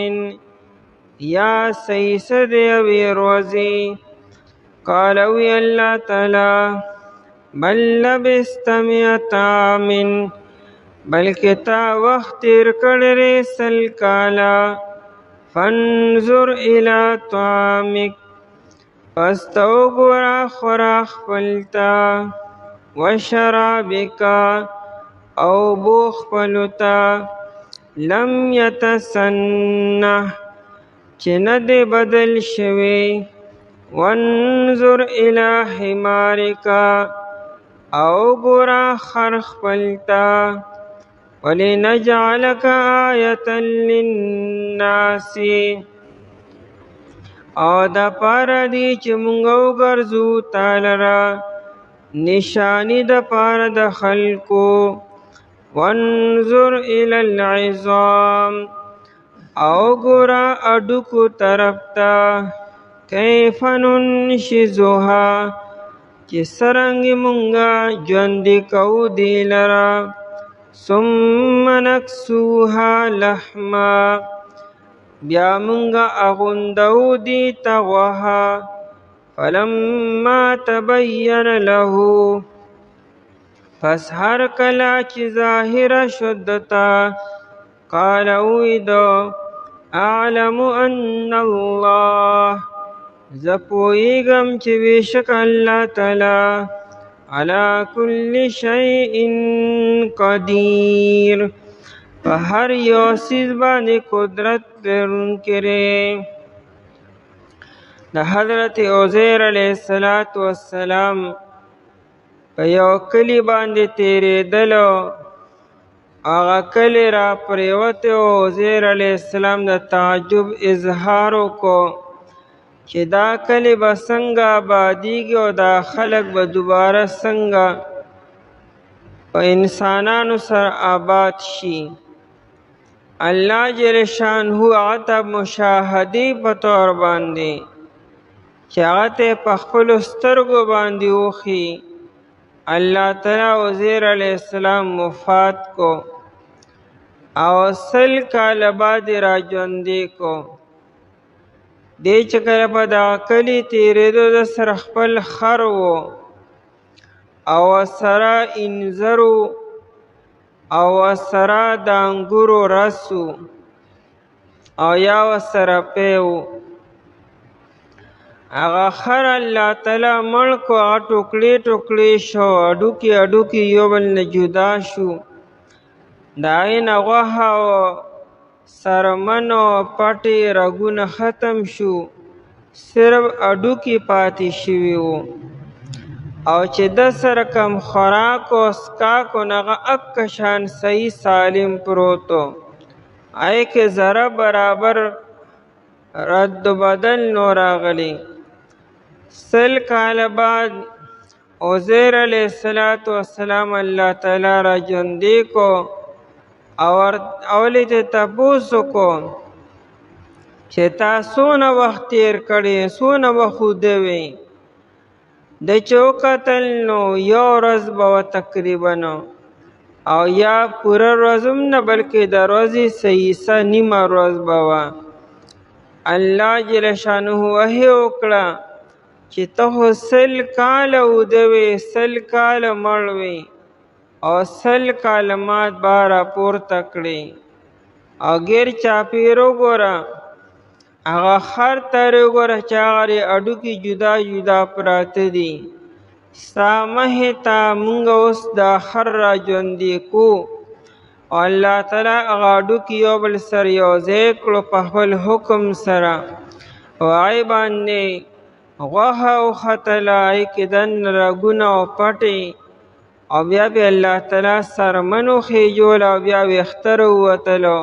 یا سیسد یوی ورځې. قال وی الله تعالی بل لبست مئة عام بلکې تا وخت تیر کړی سل کالا. فانظر الى طعامک پس ته وګوره خوراک خپل ته، وشرابک او اوبو خپلو ته، لم یتسنه چې نه دی بدل شوی. وانظر الى حمارک او ګوره خر خپل ته، ولنجعلک آیة للناس او دا پاره دی چې مونږ وګرځو تا لره نشانی د پاره د خلکو. وانظر الى العظام او ګوره اډوکو طرف ته، کیف ننشزها چې څرنګه مونږه ژوندي کوو دی لره. ثم نکسوها لحما بیا مونږه اغوندو دی ته غوښه. فلما تبین له پس هر کله چې ظاهره شد ته، قال وی دو اعلم ان الله زه پوهیږم چې بېشک الله تعالی على كل شيء قدیر په هر یو څیز باندې قدرت لرونکی دی. د حضرت عزیر علیه السلام په یو کلی باندې تیرېدلو، هغه کلی را پریوتی و. عزیر علیه السلام د تعجب اظهار وکړو چې دا کلی به څنګه آبادیږي او دا خلک به دوباره څنګه په انسانانو سره آباد شي. الله جل شانه هغه ته مشاهدې په طور باندې چې هغه ته په خپلو سترګو باندې وښي، الله تعالی عزیر علیه السلام وفات کو او 100 کاله بعد را ژوندی کو. دی چې کله په دغه کلي تېرېدو د سره خپل خر و او سره انځر او سره د انګورو رس او یا ورسره پی و. هغه خر الله تعالی مړ کو، هغه ټوکړې ټوکړې شو، اډوکې اډوکې یو بل نه جدا شو. د هغې نه غوښه او سرمن او پټې رګونه ختم شو، صرف اډوکې پاتې شوي وو. او چې د سره کم خوراک او څښاک و نو هغه اکه شان صحیح سالم پروت و، هغې کې ذره برابر رد و بدل نو راغلی. 100 کاله بعد عزیر علیه السلام الله تعالی را ژوندی کو او ولې ته تپوس وکړو چې تا څونه وخت تېر کړی، څونه وخت وده وی. د چې وکتل نو یو ورځ به وه تقریبا، او یا پوره ورځ هم نه بلکې د ورځې سیسه نیمه ورځ به وه. الله جل شانه وحی وکړه چې ته خو 100 کاله وده وی، 100 کاله مړ وی او 100 کاله مات به راپورته کړې. او غیر چاپېر وګوره، هغه خر ته وګوره چې هغه اډوکې جدا جدا پراته دي. ستا مخې ته مونږ اوس دا خر را ژوندي کو او الله تعالی هغه اډوکې یو بل سره یو ځای کړو په خپل حکم سره، او هغې باندې غوښه وختله، هغې کې دننه رګونه او پټې، او بیا به الله تعالی سرمن وخېجول او بیا ویښته راووتلو،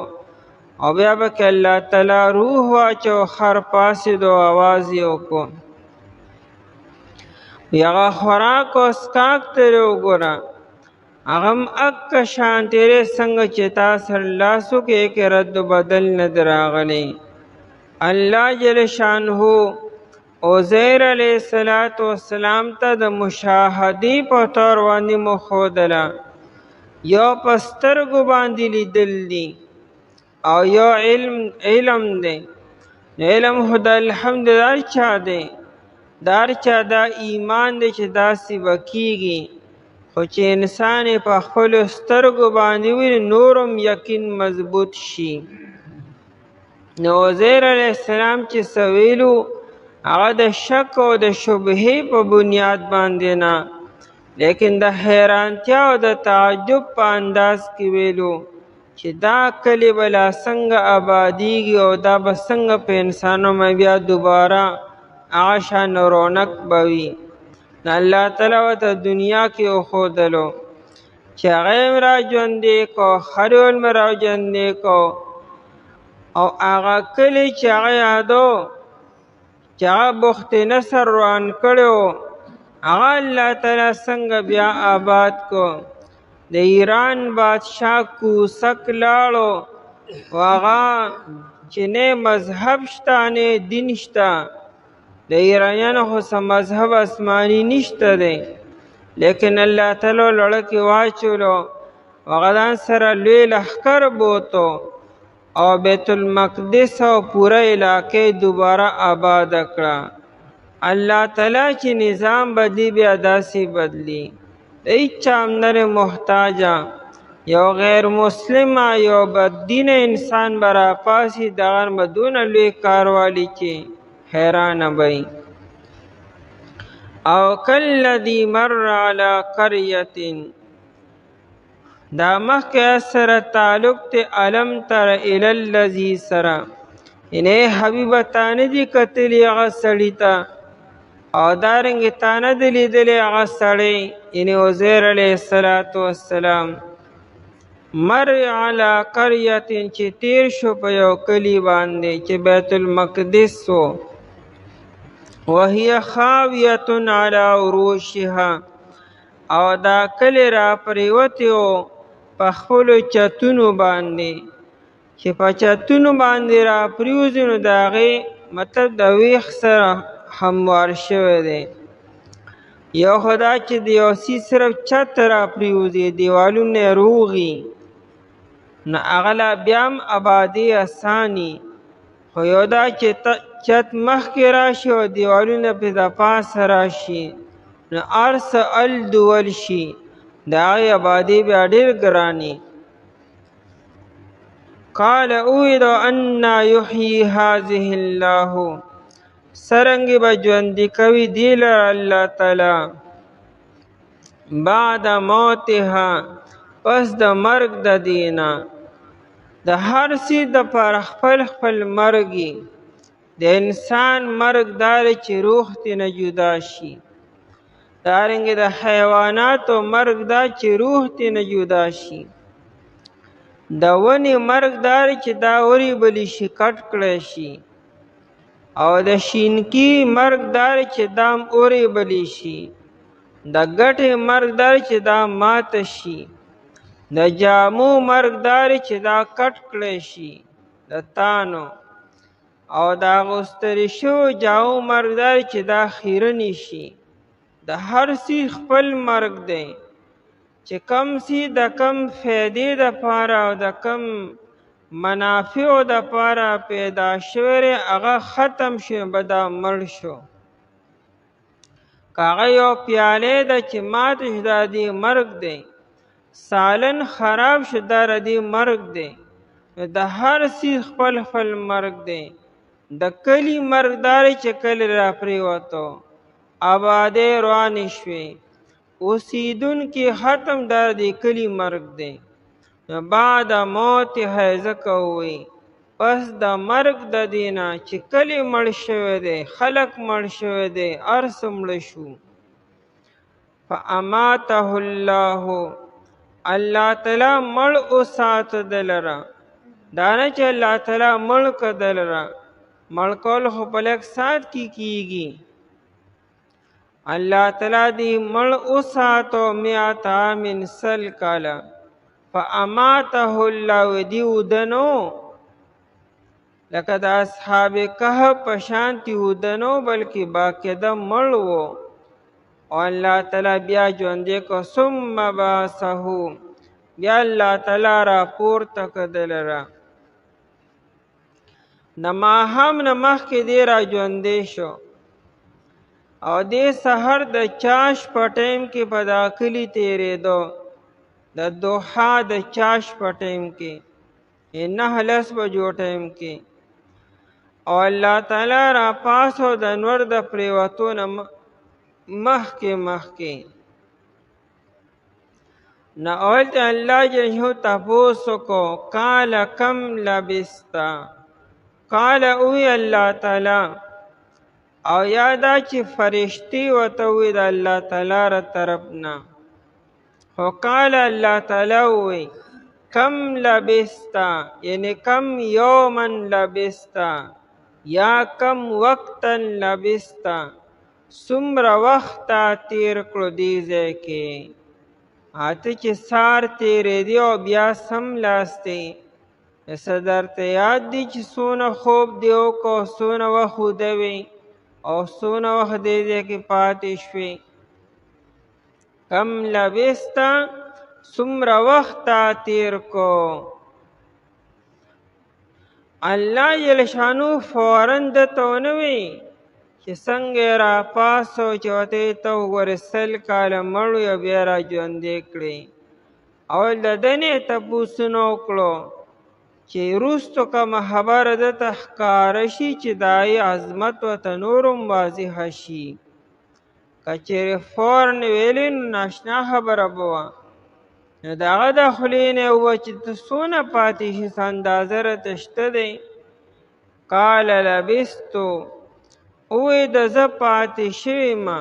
او بیا به که الله تعالی روح واچو خر پاڅېد او اواز یې وکړو. هغه خوراک او څښاک ته وګوره، هغه هم اکه شان تېرې څنګه چې تا سره لاس وکړې کې رد و بدل نه دی راغلی. الله جل شانه عزیر علیه السلام ته د مشاهدې په طور باندې مښودله، یو په سترګو باندې لیدل دي او یو علم دی. علم خو د الحمد د هر چا دی، د هر چا دا ایمان دی چې داسې به کیږي، خو چې انسان یې په خپلو سترګو باندې ویني نورم یقین مضبوط شي. نو عزیر علیه السلام چې څه ویلو هغه د شک او د شبهې په بنیاد باندې نه، لیکن د حیرانتیا او د تعجب په انداز کې ویلو چې دا کلی به لا څنګه آبادیږي او دا به څنګه په انسانو باندې بیا دوباره هغه شان رونق به وي. نو الله تعالی ورته دنیا کې وښودلو چې هغه یې را ژوندی کو، خر یې هم را ژوندی کو، او هغه کلی چې هغه یادو چې هغه بخت نصر روان کړی و هغه الله تعالی څنګه بیا آباد کو. د ایران بادشاه کوسک لاړو، هغه چې نه مذهب شته نه دین شته، د ایرانیانو خو څه مذهب آسماني نشته دی، لیکن الله تعالی لړه کې واچولو، هغه ځان سره لوی لښکر بوتو او بیت المقدس او پوره علاقې دوباره آباد کړه. الله تعالی چې نظام بدلی بیا داسې بدلی، د هیچا هم نه محتاجه، یو غیر مسلمه یو بددینه انسان به راپاسي دغه به دونه لوی کاروالی چې حیرانه به او کالذي مر علی قریة. دا مخکې سره تعلق ته علم تر الی الذی سره، یعنی حبیبه تا نه دي کتلي هغه سړي ته، او دارنګې تا نه دي لیدلی هغه سړی یعنی عزیر علیه السلام. مر علی قریة چې تیر شو په یو کلي باندې چې بیت المقدس و، وهي خاویة علی عروشها، او دا کلی را پریوتی و په خپلو چتونو باندې، چې په چتونو باندې را پریوزي نو د هغې مطلب د ویښ سره هموار شوی دی. یو خو دا چې د یو څیز صرف چت را پریوزي دیوالونه یې روغي نو هغه لا بیا هم آبادي اساني، خو یو دا چې چت مخکې راشي او دیوالونه پې د پاسه راشي نو هر څه الدول شي، د هغې آبادي بیا ډېر ګراني. قال اوید انا یحیی هذه الله، څرنګې به ژوندي کوي دې لره الله تعالی بعد موتها، پس د مرګ د دې نه. د هر څیز دپاره خپل خپل مرګي، د انسان مرګ دا دی چې روح ترې نه جدا شي، دارنګې د حیواناتو مرګ دا چې روح ترې نه جدا شي، د ونې مرګ دا دی چې دا وری بلی شي کټ کړی شي، او د شینکي مرګ دا دی چې دا هم اورې بلی شي، د ګټې مرګ دا دی چې دا ماته شي، د جامو مرګ دا دی چې دا کټ کړی شي د تانو، او د اغوستلې شویو جامو مرګ دا دی چې دا خیرنې شي. د هر څیز خپل مرګ دی، چې کم څیز د کم فایدې دپاره او د کم منافعو دپاره پیدا شوی دی هغه ختم شو به دا مړ شو. که هغه یو پیالې ده چې ماته شو دا دې مرګ دی، سالن خراب شو دا ردې مرګ دی. نو د هر څیز خپل خپل مرګ دی. د کلي مرګ دا دی چې کلی را پرېوتو، آبادۍ روانې شوې، اوسېدونکي ختم دا د کلي مرګ دی. نو بعد موت یې ځکه ووایي پس د مرګ د دې نه چې کلی مړ شوی دی، خلک مړ شوی دی، هر څه مړه شو. فاماته الله، الله تعالی مړ وساته ده لره، دا نه چې الله تعالی مړ که ده لره، مړ کول خو په لږ ساعت کې کیږي. الله تعالی دې مړ وساتو 100 عام سل کاله. فاماته الله، دې ودنو لکه د اصحاب کهف په شانتي ودنو بلکې باقاعده مړ و او الله تعالی بیا ژوندی کو ثم بعثه بیا الله تعالی را پورته کړ د لره د ماښام نه مخکې دی را ژوندی شو او دې سحر د چاش په ټیم کې په دا کلي تېرېدو د دوحا د چاش په ټیم کې 9 بجو ټیم کې او الله تعالی را پاسو د نور د پریوتو نه مخکې نه اول ته الله جل تپوسو کو قال کم لبستا قال اوی الله تعالی او یادا چې فرشتي ورته وی د الله تعالی را طرف نه خو قال الله تعالی وی کم لبستا یعنی کم یوما لبستا یا کم وقتا لبستا څومره وخت تیر کړو دې ځای کې اته چې سار تېرېدی او بیا سملاستې څه درته یاد دي چې څونه خوب دې وکړو څونه وخت ویده وې او څونه وخت دې ځای کې پاتې شوې کم لبستا څومره وخت تیر کو الله جل شانو فورن دته ونه وی چې څنګه را پاسو چې ورته ته وګورې 100 کاله مړ یا بیا را ژوندی کړې اول د دنې تپوسونه وکړو چې وروستو کومه خبره درته ښکاره شي چې د هغې عظمت ورته نور هم واضحه شي که چېرې فورن ویلې نو ناشنا خبره به وه نو د هغه د خولې نه یې وویل چې ته څونه پاتې شي څه اندازه راته شته دی قال لبستو اوی د زه پاتې شوی ما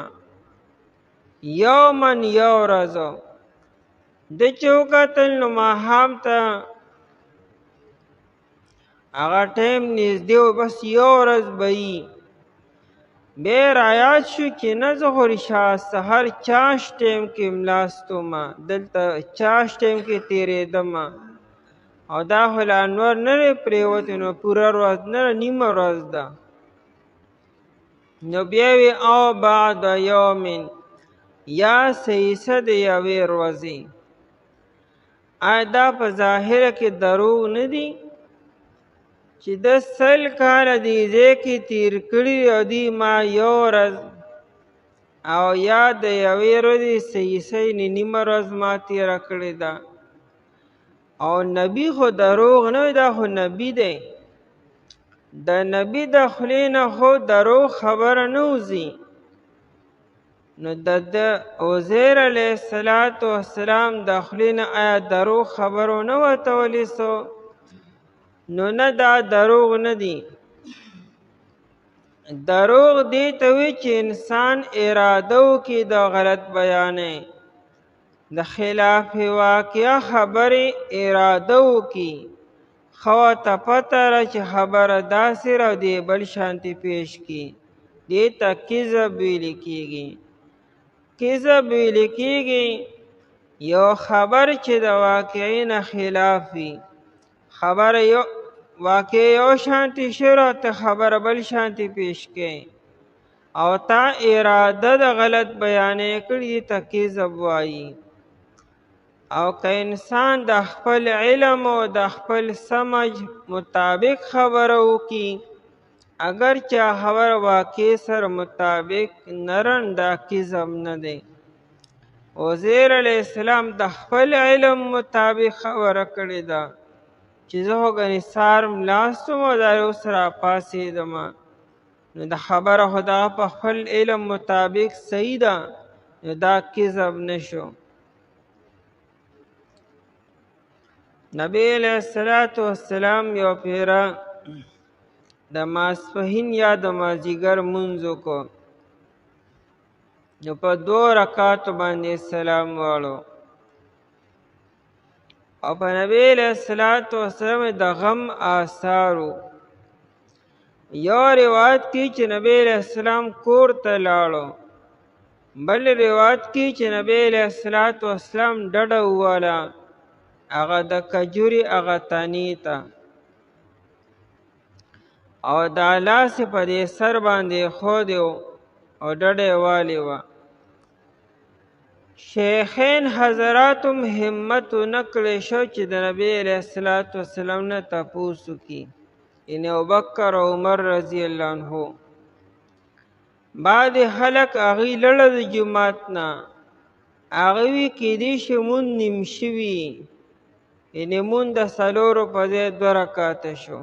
یومن یو ورځ د چې وکتل نو ماښام ته هغه ټیم نږدې و بس یو ورځ به وي بیا رایاد شو چې نه زه خو رشا سحر چاش ټیم کې ملاستومه دلته چاش ټیم کې تېرېدم او دا خو لا انور نه دی پرېوتی نو پوره ورځ نه نیمه ورځ ده نو بیا وی او بعد یومن یا سیسه د یوې ورځې آیا دا په ظاهره کې دروغ نه دي چې د 100 کاله دې ځای کې تیر کړي او دی ما یو ورځ او یا د یوې ورځې سیسه نیمه ورځ ما تېره کړې ده او نبی خو دروغ نه وي دا خو نبی دی د نبی د خولې نه خو دروغ خبره نه وځي نو د عزیر علیه السلام د خولې نه آیا دروغ خبرو نه ورته ولیسو نو نه دا دروغ نه دي دروغ دی ته وي چې انسان اراده وکړي د غلط بیانې د خلاف واقعه خبرې اراده وکړي خو ته پته را چې خبره داسې را دی بل شانتي پیش کړي دې ته کذب ویل کېږي کذب ویل کېږي یو خبر چې د واقعې نه خلاف وي خبره یو واقع یو شانتی شروع ته خبر بل شانتی پیش کړي او تا اراده د غلط بیانې کړي ته کذب وایي او که انسان د خپل علم او د خپل سمج مطابق خبره وکړي اگر چې خبر واقع سره مطابق نرن دا کذب نه دی عزیر علیه السلام د خپل علم مطابق خبره کړې ده چې زه خو ګنې سار ملاستم او دا اوس راپاڅېدم نو د خبره خو دغه په خپل علم مطابق صحیح ده نو دا کذب نه شو نبی علیه السلام یو پیره د ماسپښین یا د مازدیګر لمونځ وکړو نو په 2 رکعاتو باندې سلام واړو او په نبی علیه السلام د غم آثارو یو روایت کی چې نبی علیه السلام کور ته لاړو بل روایت کی چې نبی علیه السلام ډډه وواله هغه د کجوري هغه تنې ته او دا لاس په دې سر باندې خود او ډډه والی و. شیخین حضراتم همت نکړی شو چې د نبی علیه الصلاة والسلام نه تپوس وکړي، یعنې ابوبکر او عمر رضی الله عنه. بعد خلک هغوی لړه د جومات نه، هغوی وی کیدای شي مونځ نیم شوي، یعنې مونځ د څلورو په ځای 2 رکعته شو.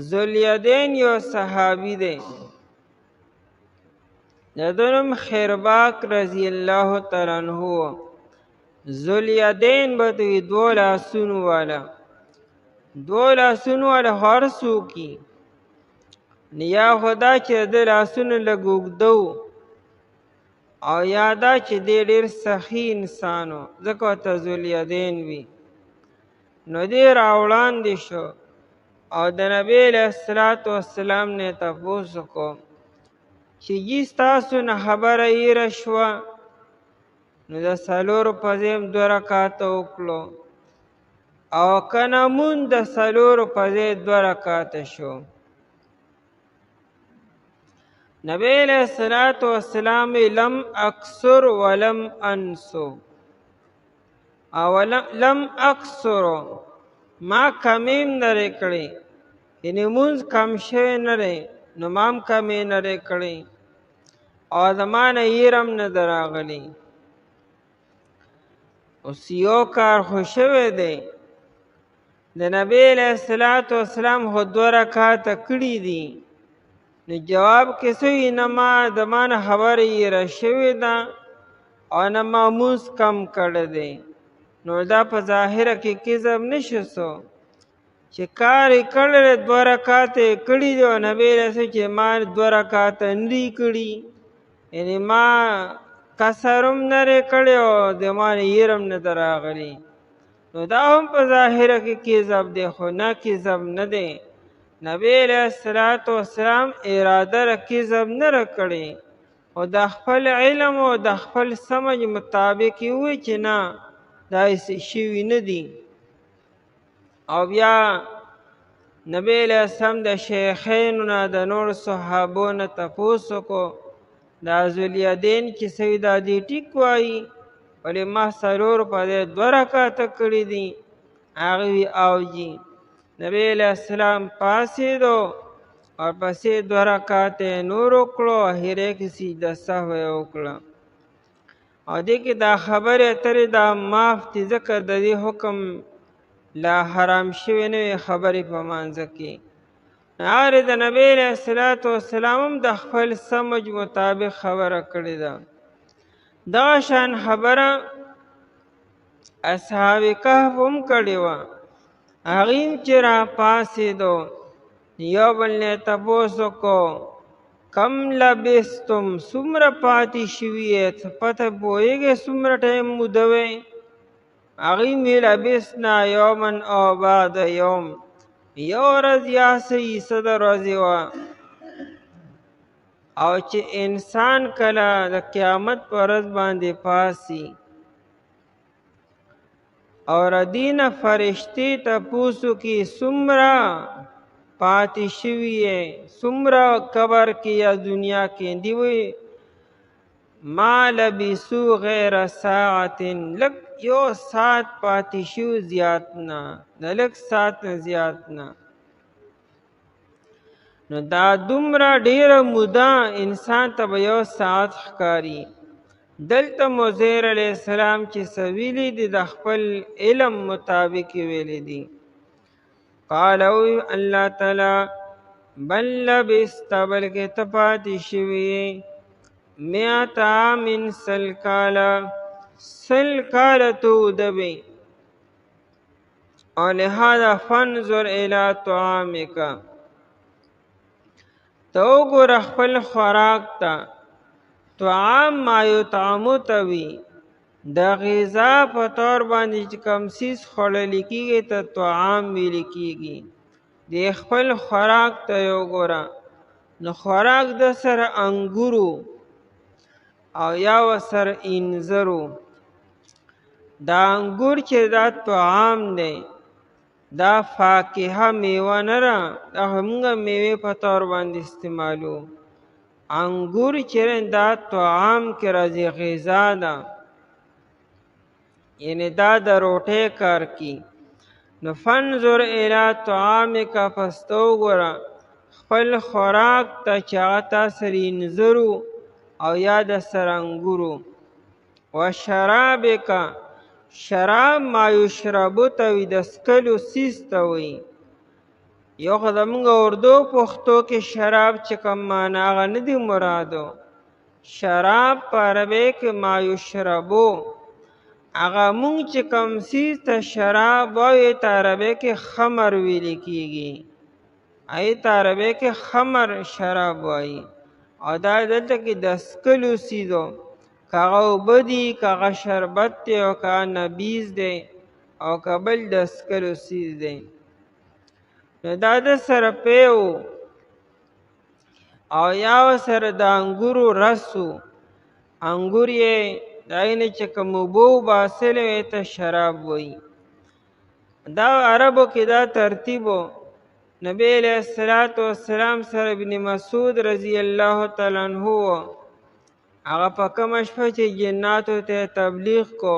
ذوالیدین یو صحابي دی، د ده نوم خرباک رضی الله تعالی عنه و. ذوالیدین به ته وي 2 لاسونو والا، 2 لاسونو والا خو هر څوک وي، یا خو دا چې د لاسونو لږ اوږده او یا دا چې دی ډېر سخي انسان و، ځکه ورته ذوالیدین وي. نو دی راوړاندې شو او د نبی علیه الصلاة والسلام نه یې تپوس وکړو چې جی ستاسو نه خبره هېره شوه، نو د 4 په ځای 2 رکعته وکړو، او که نه مونځ د 4 په ځای 2 رکعته شو. نبی علیہ الصلاة والسلام لم اکثر ولم انسو، او لم اکثر ما کمیم نره کړی، یعنی مونځ کم شوی نه دی نو ما هم کمې نه دی کړی، او زما نه هېرم نه ده راغلی. اوس یو کار خو شوی دی، د نبی علیہ الصلاة والسلام خو 2 رکعته کړي دي، نو جواب کې څه وي، نه د ما نه خبره هېره شوې ده او نه ما مونځ کم کړی دی. نو دا په ظاهره کې کذب نشو سو چې کار یې کړی دی، 2 رکعته یې کړي دي او نبی علیه السلام چې ما 2 رکعته نه دي کړي، یعنې ما کسر هم نه دی کړی او د ما نه هېر هم نه ده راغلی. نو دا هم په ظاهره کې کذب دی، خو نه کذب نه دی. نبی علیہ الصلاة والسلام اراده را کذب نه را کړی، او د خپل علم او د خپل سمج مطابق یې ووایي چې نه دا هسې شوي نه دي. او بیا نبی علیہ السلام د شیخینو نه د نورو صحابو نه تپوس وکړو، دا ذوالیدین چې څه وي دا دې ټیک وایي، ولې ما 4 په ځای 2 رکعته کړي دي؟ هغه وي او جي. نبی علیہ السلام پاسېدو او پسې 2 رکعته نور وکړو، اخرې کې سجده سهو یې وکړه. او دې کې دا خبرې اترې دا معاف دي، ځکه د دې حکم لا حرام شوی نه وي خبرې په مانځه کې. هغه د نبی علیہ الصلاة والسلام هم د خپل سمج مطابق خبره کړې ده. دغه شان خبره اصحاب کهف هم کړې وه. هغوی هم چې را پاڅېدو، یو بل نه یې تپوس وکړو کم لبستم، څومره پاتې شوي یې، څه پته پوهېږئ څومره ټایم موده وی؟ هغوی ویل لبسنا یوما او بعد یوم، 1 ورځ یا څه حصه د ورځې وه. او چې انسان کله د قیامت په ورځ باندې پاسي او ردینه فرشتې تپوس وکړي څومره پاتې شوي یې، څومره قبر کې یا دنیا کې، دی وایي ما لبثوا غیر ساعت، لږ 1 ساعت پاتې شوي، زیات نه، د لږ ساعت نه زیات نه. نو دا دومره ډیره موده انسان ته به 1 ساعت ښکاري. دلته عزیر علیہ السلام چې څه ویلي دي د خپل علم مطابق ویلي دي. قال الله تعالی بل لبست، بلکې ته پاتې شوي 100 عام، 100 کاله، 100 کاله ته اوده وې. او لهذا فانظر الی طعامک، ته وګوره خپل خوراک ته. طعام ما یطعمو ته وي، د غذا په طور باندې چې کوم څیز خوړل کېږي ته طعام ویل کېږي. د خپل خوراک ته یې وګوره. نو خوراک د سره انګورو او یا ورسره انځرو. دا انګور چې دا طعام دی، دا فاکهه میوه نه ده، دغه موږ میوې په طور باندې استعمالو. انګور چې دا طعام کې راځي، غذا ده، یعنی دا د روټۍ کار کی. نو فانظر الی طعامک، پس ته وګوره خپل خوراک ته چې هغه تا سره انځرو او یا د سره انګورو. وشرابک، شراب ما یشربو ته وي، د څښلو څیز ته وي. یو خو زمونږ اردو پښتو کې شراب چې کوم معنا هغه نه دی مرادو. شراب په عربی کې ما یشربو، هغه مونږ چې کوم څیز ته شراب وایو ته عربی کې خمر ویل کیږي، ای ته عربی کې خمر شراب وایي. او دا دلته کې د څښلو څیزو، که هغه اوبه دي، که هغه شربت دی، او که هغه نبیذ دی، او که بل د څښلو څیز دی. نو دا د سره پیو او یا سره د انګورو رسو. انګور یې دای نه چې کوم اوبه وباسلې وی ته شراب وایي. دا عربو کې دا ترتیبو. نبی علیہ الصلوۃ والسلام سره ابن مسعود رضی الله تعالی عنہ هغه په کومه شپه چې جناتو ته تبلیغ کو،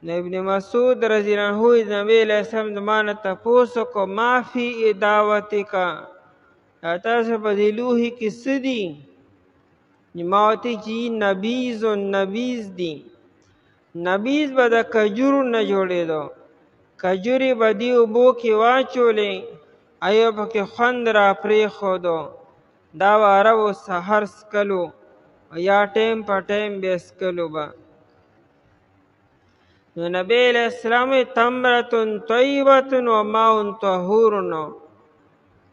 نو ابن مسعود رضی الله عنه نبی علیہ السلام زمانه تپوسو کو ما فی دعوتک، تاسو په دې لوحې کې څه دي؟ ما ورته چې نبیذ نبیذ دي. نبیذ به د کجورو نه جوړېدو، کجورې به دې اوبو کې واچولې، ایو پکې خوند را پرېښودو. دا به عربو سحر څکلو یا ټیم په ټیم به څکلو به. نو نبی علیہ السلام تمرتن طیبتن و ماء طهور،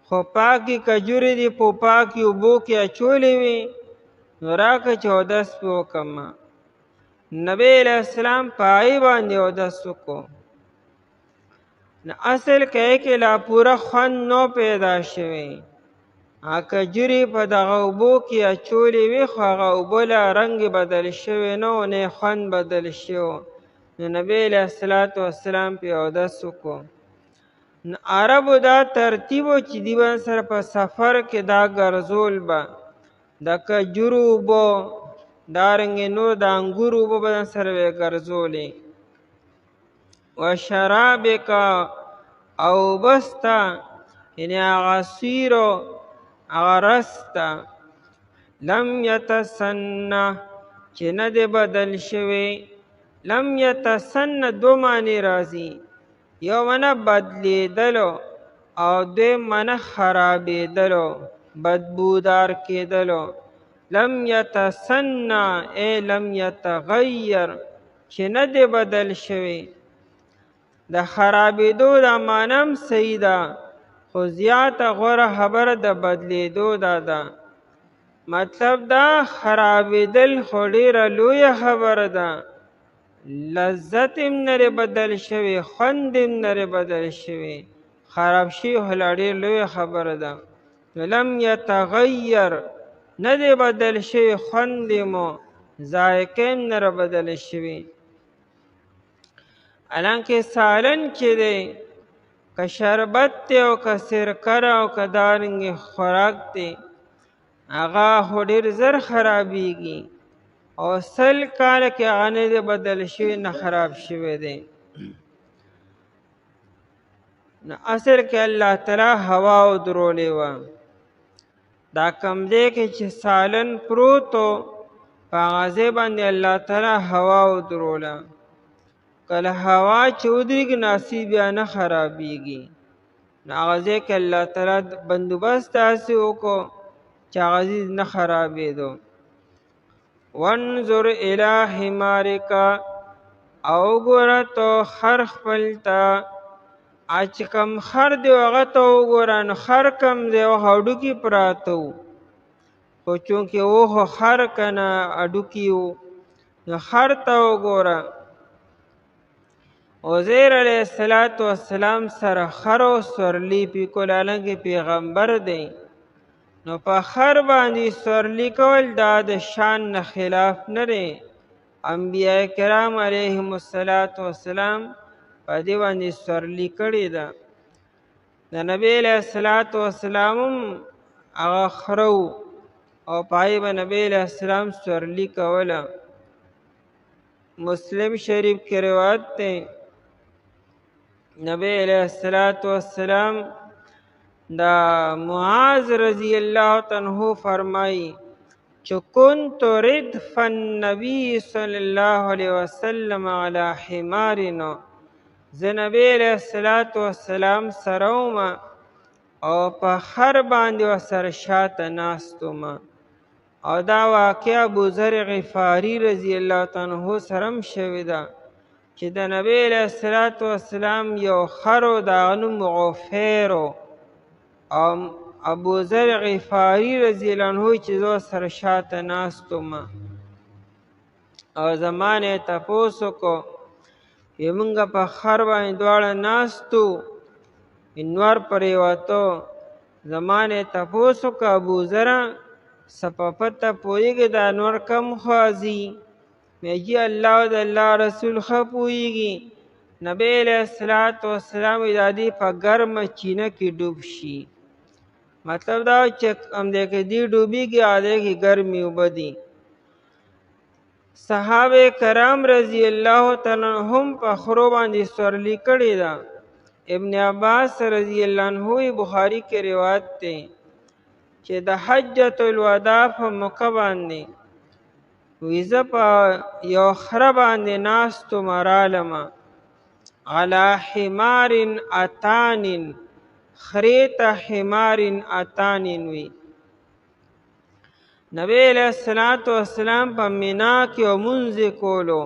خو پاکی کجورې دي په پاکي اوبو کې اچولې وي، نو راکه چې اودس پې وکړم. نبی علیہ السلام په هغې باندې اودس وکړو. نو اصل کې لا پوره خوند نو پیدا شوی. کجورې په دغه اوبو کې اچولې وي، خو هغه اوبه لا رنګ بدل شوی نه و، نه خوند بدل شوی. نو نبی علیہ السلام پې اودس وکړو. نو عربو دا ترتیبو چې دی به سره په سفر کې دا ګرځول به، د کجورو اوبه دارنګې نور د انګورو اوبه به سره به ګرځولې. وشرابک، او بسته یعنی هغه سیرو هغه رسته. لم یتسنه، چې نه دی بدل شوی. لم یتسنه دو معنی راځي، یو منه بدلیدلو او دوی منه خرابیدلو، بدبودار کېدلو. لم یتسنه ای لم یتغیر، چې نه دی بدل شوی. د خرابېدو دا معنی هم صحیح ده، خو زیاته غوره خبره د بدلیدو دا ده. مطلب دا خرابېدل خو ډېره لویه خبره ده، لذت هم نرې بدل شوی، خوند هم نرې بدل شوی، خراب شوی خو لا ډېر لویه خبره ده. لم یتغیر، نه دی بدل شوی، خوند مو ذایقه هم نره بدل شوی. حالانکه سالن چې دی که شربت دی او که سرکه ده او که دارنګې خوراک دی، هغه خو ډېر زر خرابېږي، او 100 کاله کې هغه نه دی بدل شوی، نه خراب شوی دی. نو اصل کې الله تعالی هوا ودرولې وه. دا کوم ځای کې چې سالن پروت و، په هغه ځای باندې الله تعالی هوا ودروله. کله هوا چې ودرېږي ناڅي بیا نه خرابېږي. نو هغه ځای کې الله تعالی بندوبست داسې وکړو چې هغه ځای نه خرابېدو. وانظر الی حمارک، او وګوره تو خر خپل ته. چې کوم خر دی هغه ته وګوره، نو خر کم دی او هډوکي پراته وو، خو چونکې و خو خر که نه هډوکي وو، نو خر ته وګوره. عزیر علیہ السلام سره خر او سورلي پیکول، حالانکې پیغمبر دی، نو په خر باندې سورلي کول دا د شان نه خلاف نه دی. انبیاء کرام علیهم السلام په دې باندې سورلي کړې ده. د نبی علیه الصلاۃ والسلام هم هغه خره او پای به نبی علیه السلام سورلي کوله. مسلم شریف کې روایت دی نبی علیه الصلاۃ والسلام دا معاذ رضی الله عنه فرمایي چې كنت ردف النبي صلی الله علیه وسلم علی حمارنا، زه نبی علیه الصلاۃ والسلام سره وم او په خر باندې ورسره شاته ناست وم. او دا واقعه ابوذر غفاري رضی الله عنه سره هم شوې ده چې د نبی علیه الصلاۃ والسلام یو خر و د هغه نوم غفیر و، او ابوذر غفاري رضی الله عنه چې زه ورسره شاته ناست وم او زما نه یې تپوس وکړو چې موږ په خر باندې دواړه ناست وو، انور پرېوتو. زما نه یې تپوس وکړو ابوذره څه په پته پوهېږې دا نور کم خوځي؟ مې جي الله او د الله رسول ښه پوهېږي. نبی علیه الصلاۃ والسلام دا دې په ګرمه چینه کې ډوب شي. مطلب دا چې همدې کې دې ډوبېږي هغې کې ګرمې اوبه دي. صحابه کرام رضی الله تعالی عنهم په خرو باندې سورلي کړې ده. ابن عباس رضی الله عنه بخاري کې روایت دی چې د حجة الوداع په موقع باندې وی زه په یو خره باندې ناست وم رالمه علی حمار اتان، خرې ته حمار اتان وی. نبی علیہ الصلوۃ والسلام په مینا کې مونځ کولو،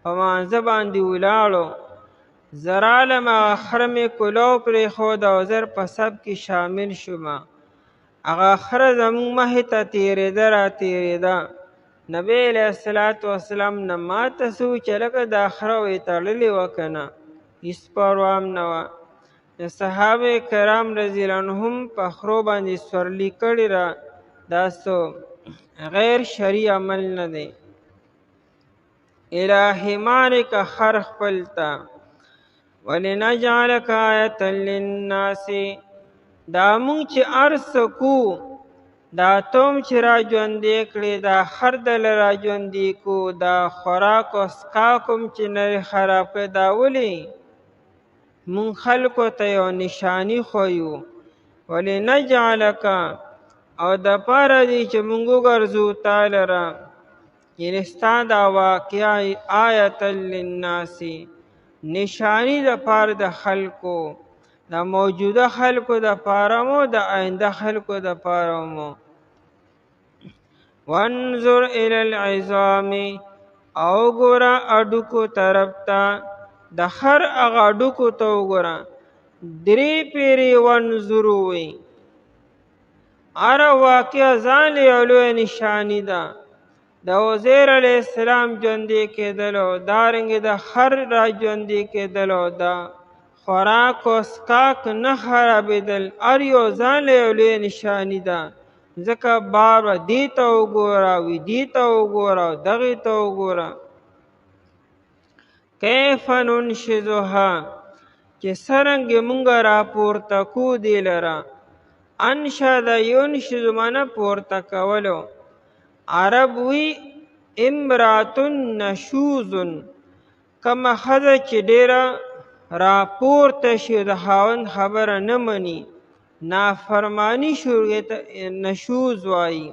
په مانځه باندې ولاړو. زه رالم هغه خره مې کولو پرېښود او زر په صف کې شامل شوم. هغه خره زموږ مخې ته تېرېده را تېرېده. نبی علیہ الصلوۃ والسلام نه ماته څه و چې لکه دا خره وې تړلې وه که نه، هېڅ پروا هم نه وه. صحابه کرام رضی الله عنهم په خرو باندې سورلي کړې ده. دا څه غیر شرعي عمل نه دی. الی حمارک خر خپل ته ولنجعلک آیة للناس، دا مونږ چې هر څه کو دا توم چې را ژوندې کړې، دا خر دله را ژوندې کو، دا خوراک او څښاک هم چې نه خراب کړی، دا ولې مونږ خلکو ته یو نشاني ښیو. ولنجعلک، او د پاره دی چې مونږ وګرځو تا لره، یعنې ستا دا واقعه آیة للناس، نشانی د پاره د خلکو، د موجوده خلکو د پاره مو د آینده خلکو د پاره مو. وانظر الی العظام، او ګوره اډوکو طرف ته، د خر هغه اډوکو ته وګوره. درې پیرې وانظر وی، هره واقعه ځان له یو لویه نشاني ده. د عزیر علیه السلام ژوندې کېدلو، دارنګې د خر را ژوندې کېدلو، د خوراک او څښاک نه خرابېدل، هر یو ځان له یو لویه نشاني ده. ځکه بار دې ته وګوره، وي دې ته وګوره، دغې ته وګوره. کیف ننشزها، چې څرنګې مونږ راپورته کو دې لره. انشد ینشد معنه پورته کولو. عرب وی امراتن نشوزن، کمه ښځه چې ډېره راپورته شي د خاوند خبره نه مني، نافرمانی شروع ته نشوز وایي.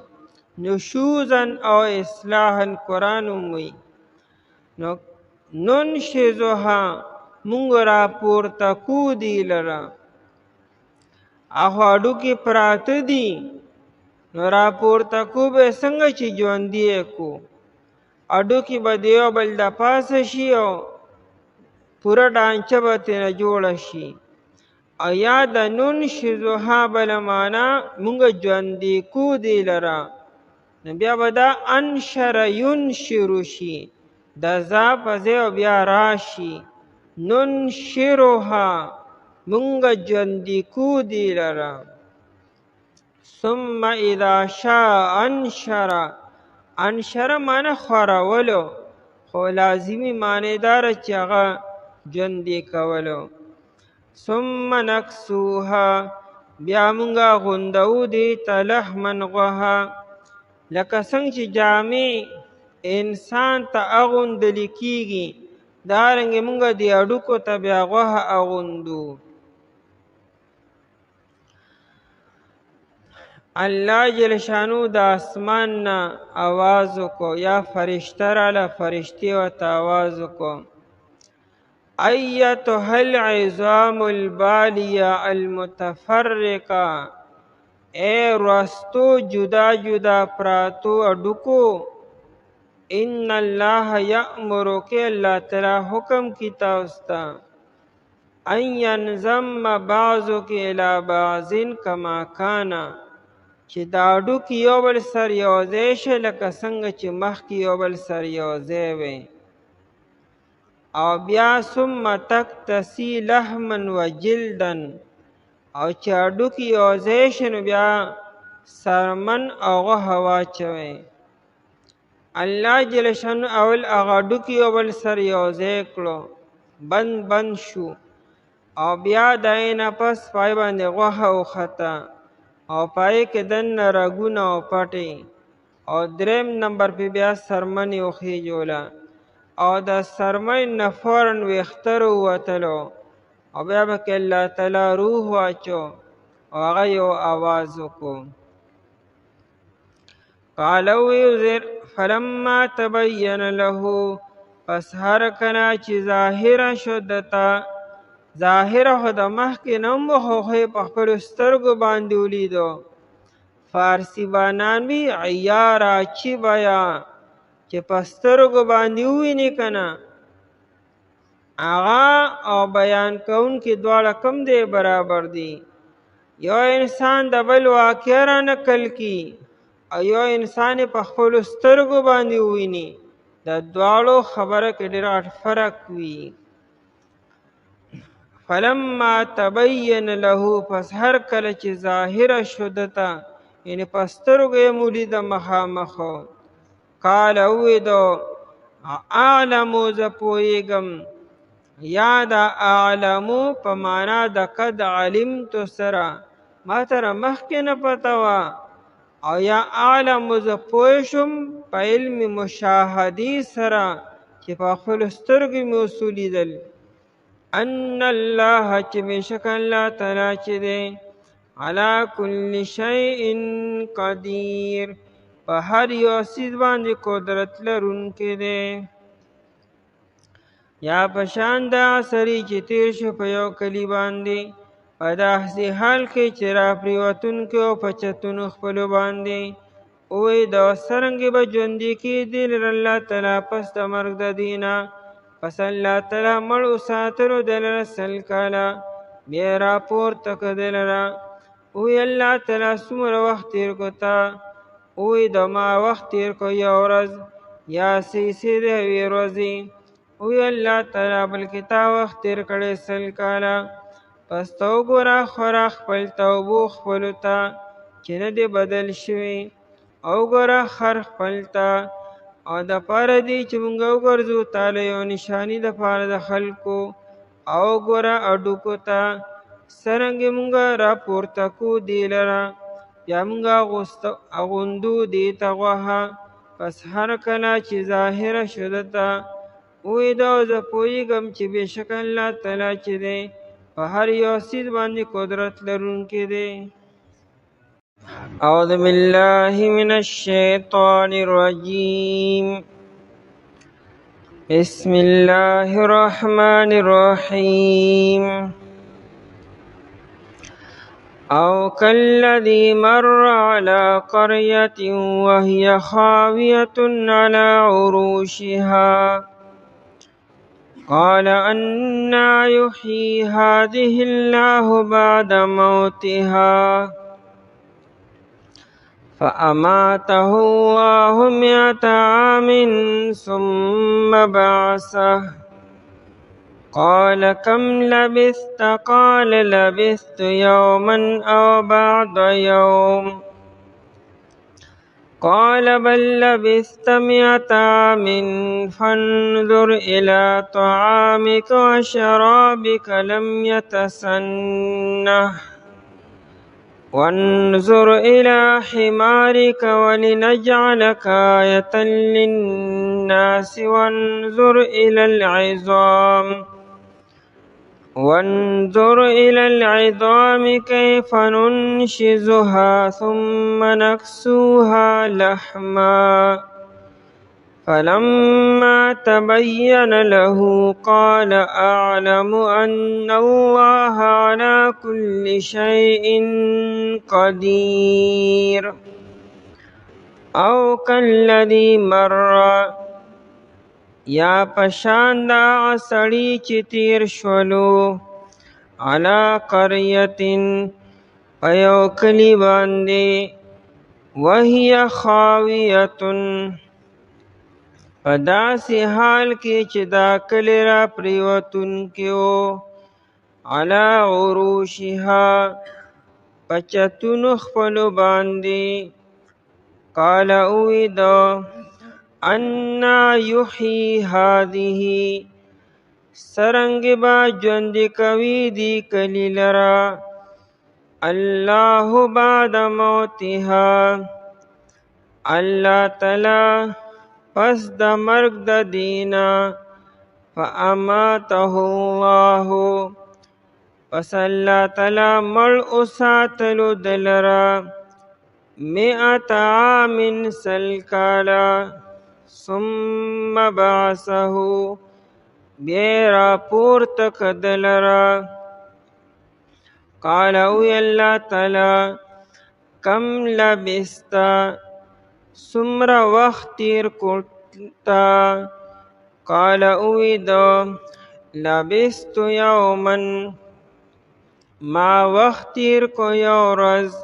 نشوزن او اصلاحا قرآن وی. نو ننشزها مونږ راپورته کو دی لره. اخو اډوکې پراته دي، نو راپورته کو به څنګه چې ژوندي کو، اډوکې به د یو بل د پاسه شي او پوره ډانچه به ترېنه جوړه شي. او یا د ننشزها بله معنا مونږ ژوندي کو دې لره، نو بیا به دا انشر ینشرو شي، د ذا په ځای او بیا راشي. ننشرها مونږ ژوندي کو دې لره. ثم اذا شاء انشر، انشر معنی خورولو، خو لازمي معنی داره چې هغه ژوندي کولو. ثم نکسوها بیا مونږه غوندو دې ته لحمن غوښه، لکه څنګه چې جامې انسان ته اغوندل کېږي دارنګې مونږه دې هډوکو ته بیا غوښه اغوندو. الله جل شانو د اسمان نه آواز وکړو، یا فرشته راله، فرشتې ورته آواز وکړو، ایتها العظام البالیه المتفرقه، اے رستو جدا جدا پراتو اډوکو، ان الله یأمرک، الله تعالی حکم کی تاسو ته، ان ینضم بعضک الی بعض کما کان، چې دا اډوکي یو بل سر یوځای شي لکه څنګه چې مخکې یو بل سر یوځای وي. او بیا ثم تکتسی لحما و جلدا، او چې اډوکي یوځای شي نو بیا سرمن او غوښه واچوئ. الله جل شانو اول هغه اډوکي یو بل سر یوځای کړو، بند شو، او بیا د هغې نه پس پای باندې غوښه وخته، او پای کې دننه رګونه او پټې، او دریم نمبر پې بیا سرمنې وخیجوله، او د سرمنې نه فوراً ویښته راووتلو، او بیا پکې الله تعالی روح واچو، او هغه یو آواز وکړو. قال وزر فلما تبین له، پس هر کله چې ظاهره شو دته، ظاهره خو د مخکې نه هم خو په خپلو سترګو باندې ولیدو. فارسي بانان وي عیاره چی بیا، چې په سترګو باندې وویني که نه، هغه او بیان کوونکي دواړه کم دی برابر دي. یو انسان د بل واقعه را نقل کی، او یو انسان په خپلو سترګو باندې وویني، د دواړو خبره کې ډېر غټ فرق وي. فلما تبین له، پس هر کله چې ظاهره شو دته، یعنې په سترګو یې مولیده مخامخو، قال وویدو اعلمو زه پوهېږم، یا دا اعلمو په معنا د قد علمتو سره ما ته مخکې نه پته وه، او یا اعلمو زه پوه شم په علم مشاهدې سره چې په خپلو سترګو مې اوس ولیدل، ان الله چې بېشک الله تعالی چې دی علی کل شیء قدیر، په هر یو څیز باندې قدرت لرونکی دی. یا په شان د سړي چې تیر شو په یو کلي باندې، په داسې حال کې چې راپرېوتونکي او په چتونو خپلو باندې ووایي د څرنګې به ژوندي کېدی لره الله تعالی پس د مرګ د دې نه، پس الله تعالی مړ وساتلو د لره 100 کاله، بیا یې راپورته کړه د لره. وی الله تعالی څومره وخت تیر کو تا، وی د ما وخت تیر کو یو ورځ یا سیسې د یوې ورځې، وی الله تعالی بلکې تا وخت تیر کړی 100 کاله. پس ته وګوره خورا خپل توبو خپلو ته چې نه دی بدل شوي، او وګوره خر خپل ته، او د پاره دی چې مونږ وګرځو تاله یو نشاني د پاره د خلکو، او وګوره اډوکو ته څرنګې مونږه راپورته کو دی لره، بیا مونږه اغوندو دی ته غوښه. پس هر کله چې ظاهره شو دته، وویده زه پوهېږم چې بېشکه الله تعالی چې دی په هر یو څیز باندې قدرت لرونکی دی. اعوذ بالله من الشیطان الرجیم، بسم الله الرحمن الرحیم. او كالذي مر على قرية وهي خاوية على عروشها قال أنى يحيي هذه الله بعد موتها فأماته الله 100 عام ثم بعثه قال كم لبثت؟ قال لبثت يوما أو بعض يوم قال بل لبثت 100 عام فانظر إلى طعامك وشرابك لم يتسنه وانظر إلى حمارك ولنجعلك آية للناس وانظر إلى العظام كيف ننشزها ثم نكسوها لحما فلما تبين له قال أعلم أن الله على كل شيء قدير أو كالذي مر یا پشان دا سړی چې تیر شولو علی قریتن په یو کلي باندې وهي خاویتن په داسې حال کې چې دا کلی را پریوتونکی و علی عروشها په چتونو خپلو باندې قال اویدو انا یحیی هذه سرنگ با ژوند کوي دی کلی لرا الله بعد موتها الله تعالی پس د مرگ د دینا فاماته الله پس الله تعالی مړ اوساتلو دلرا 100 عام سلکالا ثم بعثه بیرا پورت کدلرا قال اوی اللہ تعالی کم لبستا سمر وقت تیر کرتا قال اوی دو لبست یومن ما وقت تیر کو یورز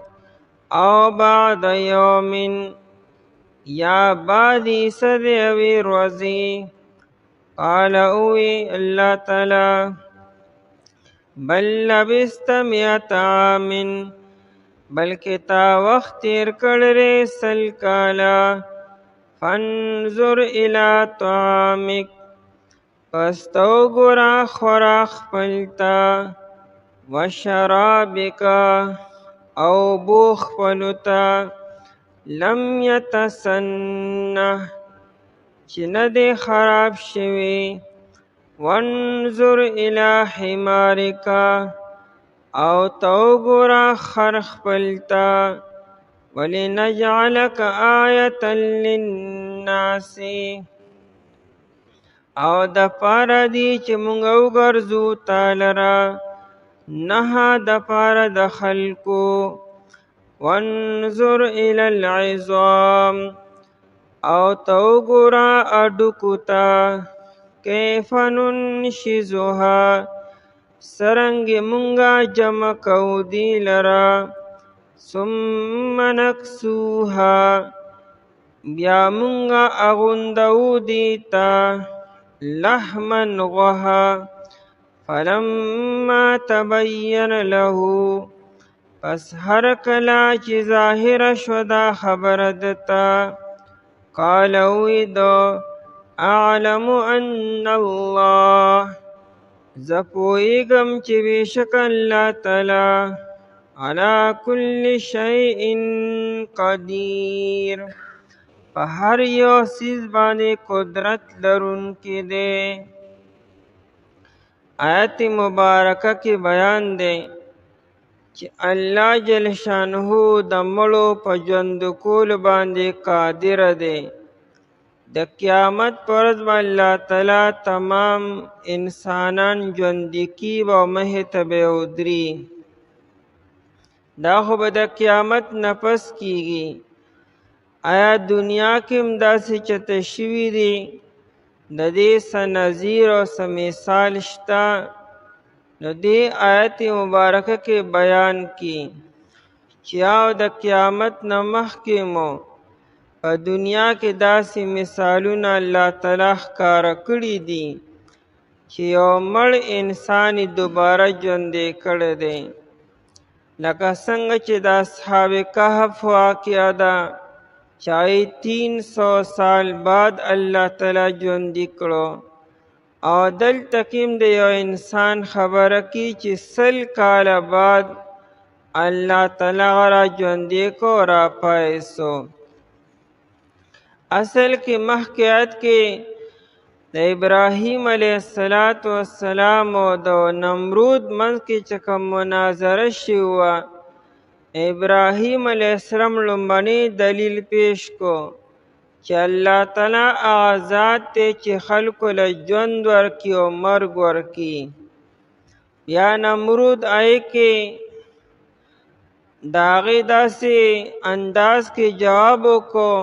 او بعد یومن یا بعدی صد اوی روزی قال اوی اللہ تعالی بل لبست 100 عام بلکہ تا وقت تیر کڑرے سل کالا فانظر الى طعامک پس تو گرا خوراک پلتا وشرابکا او بوخ پلتا لم یتسنه چې نه دی خراب شوی وانظر الى حمارک او تو ګورا خر خپلتا ولنجعلک آیة للناس او د پاره دی چې مونږ وګرځو تعالی نه د پاره د خلکو وانظر الى العظام او تو ګورا اډوکوتا کیف ننشزها سرنگ مونگا جمع کو دی لرا ثم نکسوها بیا مونگا اغندو دیتا لحمن غها فلما تبین له پس هر کلا چی ظاهر شدا خبر دتا قال ویدو اعلم ان الله زپویگم چی بیشک اللہ تعالی علی کل شیء قدیر په هر یو سیز باندې قدرت لرونکی دی آیت مبارکه کې بیان دی چې الله جل شانه د مړو په ژوند کول باندې قادر دی د قیامت پر ورځ به الله تعالی تمام انسانان ژوندي کي او مخې ته به ودري دا خو به د قیامت نه پس کیږي آیا دنیا کې هم داسې چته شوي دي د دې څه نظیر او څه مثال شته نو دې آیت مبارکه کې بیان کی چې او د قیامت نه مخکې مو په دنیا کې داسې مثالونه الله تعالی ښکاره کړي دي چې یو مړ انسان دوباره ژوندی کړی دی لکه څنګه چې د اصحاب کهف واقعه ده چای 300 سال بعد الله تعالی ژوندي کړو او دلته کې د یو انسان خبره کی چې 100 کاله بعد الله تعالی را ژوندي کو را پایسو. اصل کې مخکې آیت کې د ابراهیم علیه السلام او د نمرود منځ کې چې کوم مناظره شوې وه، ابراهیم علیه السلام لومړنی دلیل پیش کو چې الله تعالی هغه ذات دی چې خلکو له ژوند ورکي او مرګ ورکي. بیا نمرود آی کې د هغې داسې انداز کې جواب وکړو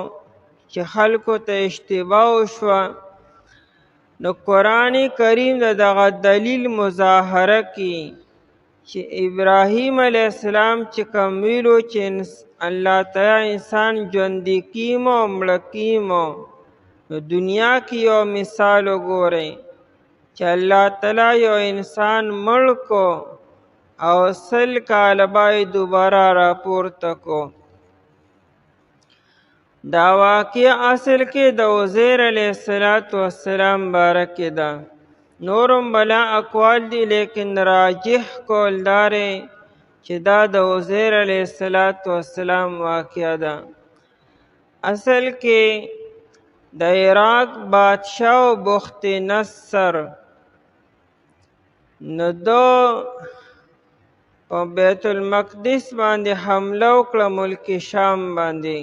چې خلکو ته اشتباه وشوه. نو قرآن کریم د دغه دلیل مظاهره کی چې ابراهیم علیه السلام چې کوم ویلو چې الله تعالی انسان ژوندي کیمو مړه کیمو، نو دنیا کې یو مثال وګورئ چې الله تعالی یو انسان مړ کو او 100 کاله بعد دوباره راپورته کو. دا واقعه اصل کې د عزیر علیه السلام باره کې ده. نورم بلا اقوال دي لیکن راجح قول دار چې دا د عزیر علیه السلام واقعه ده. اصل کې د عراق بادشاہ بخت نصر نو دو په بیت المقدس باندې حمله وکړه، ملک شام باندې.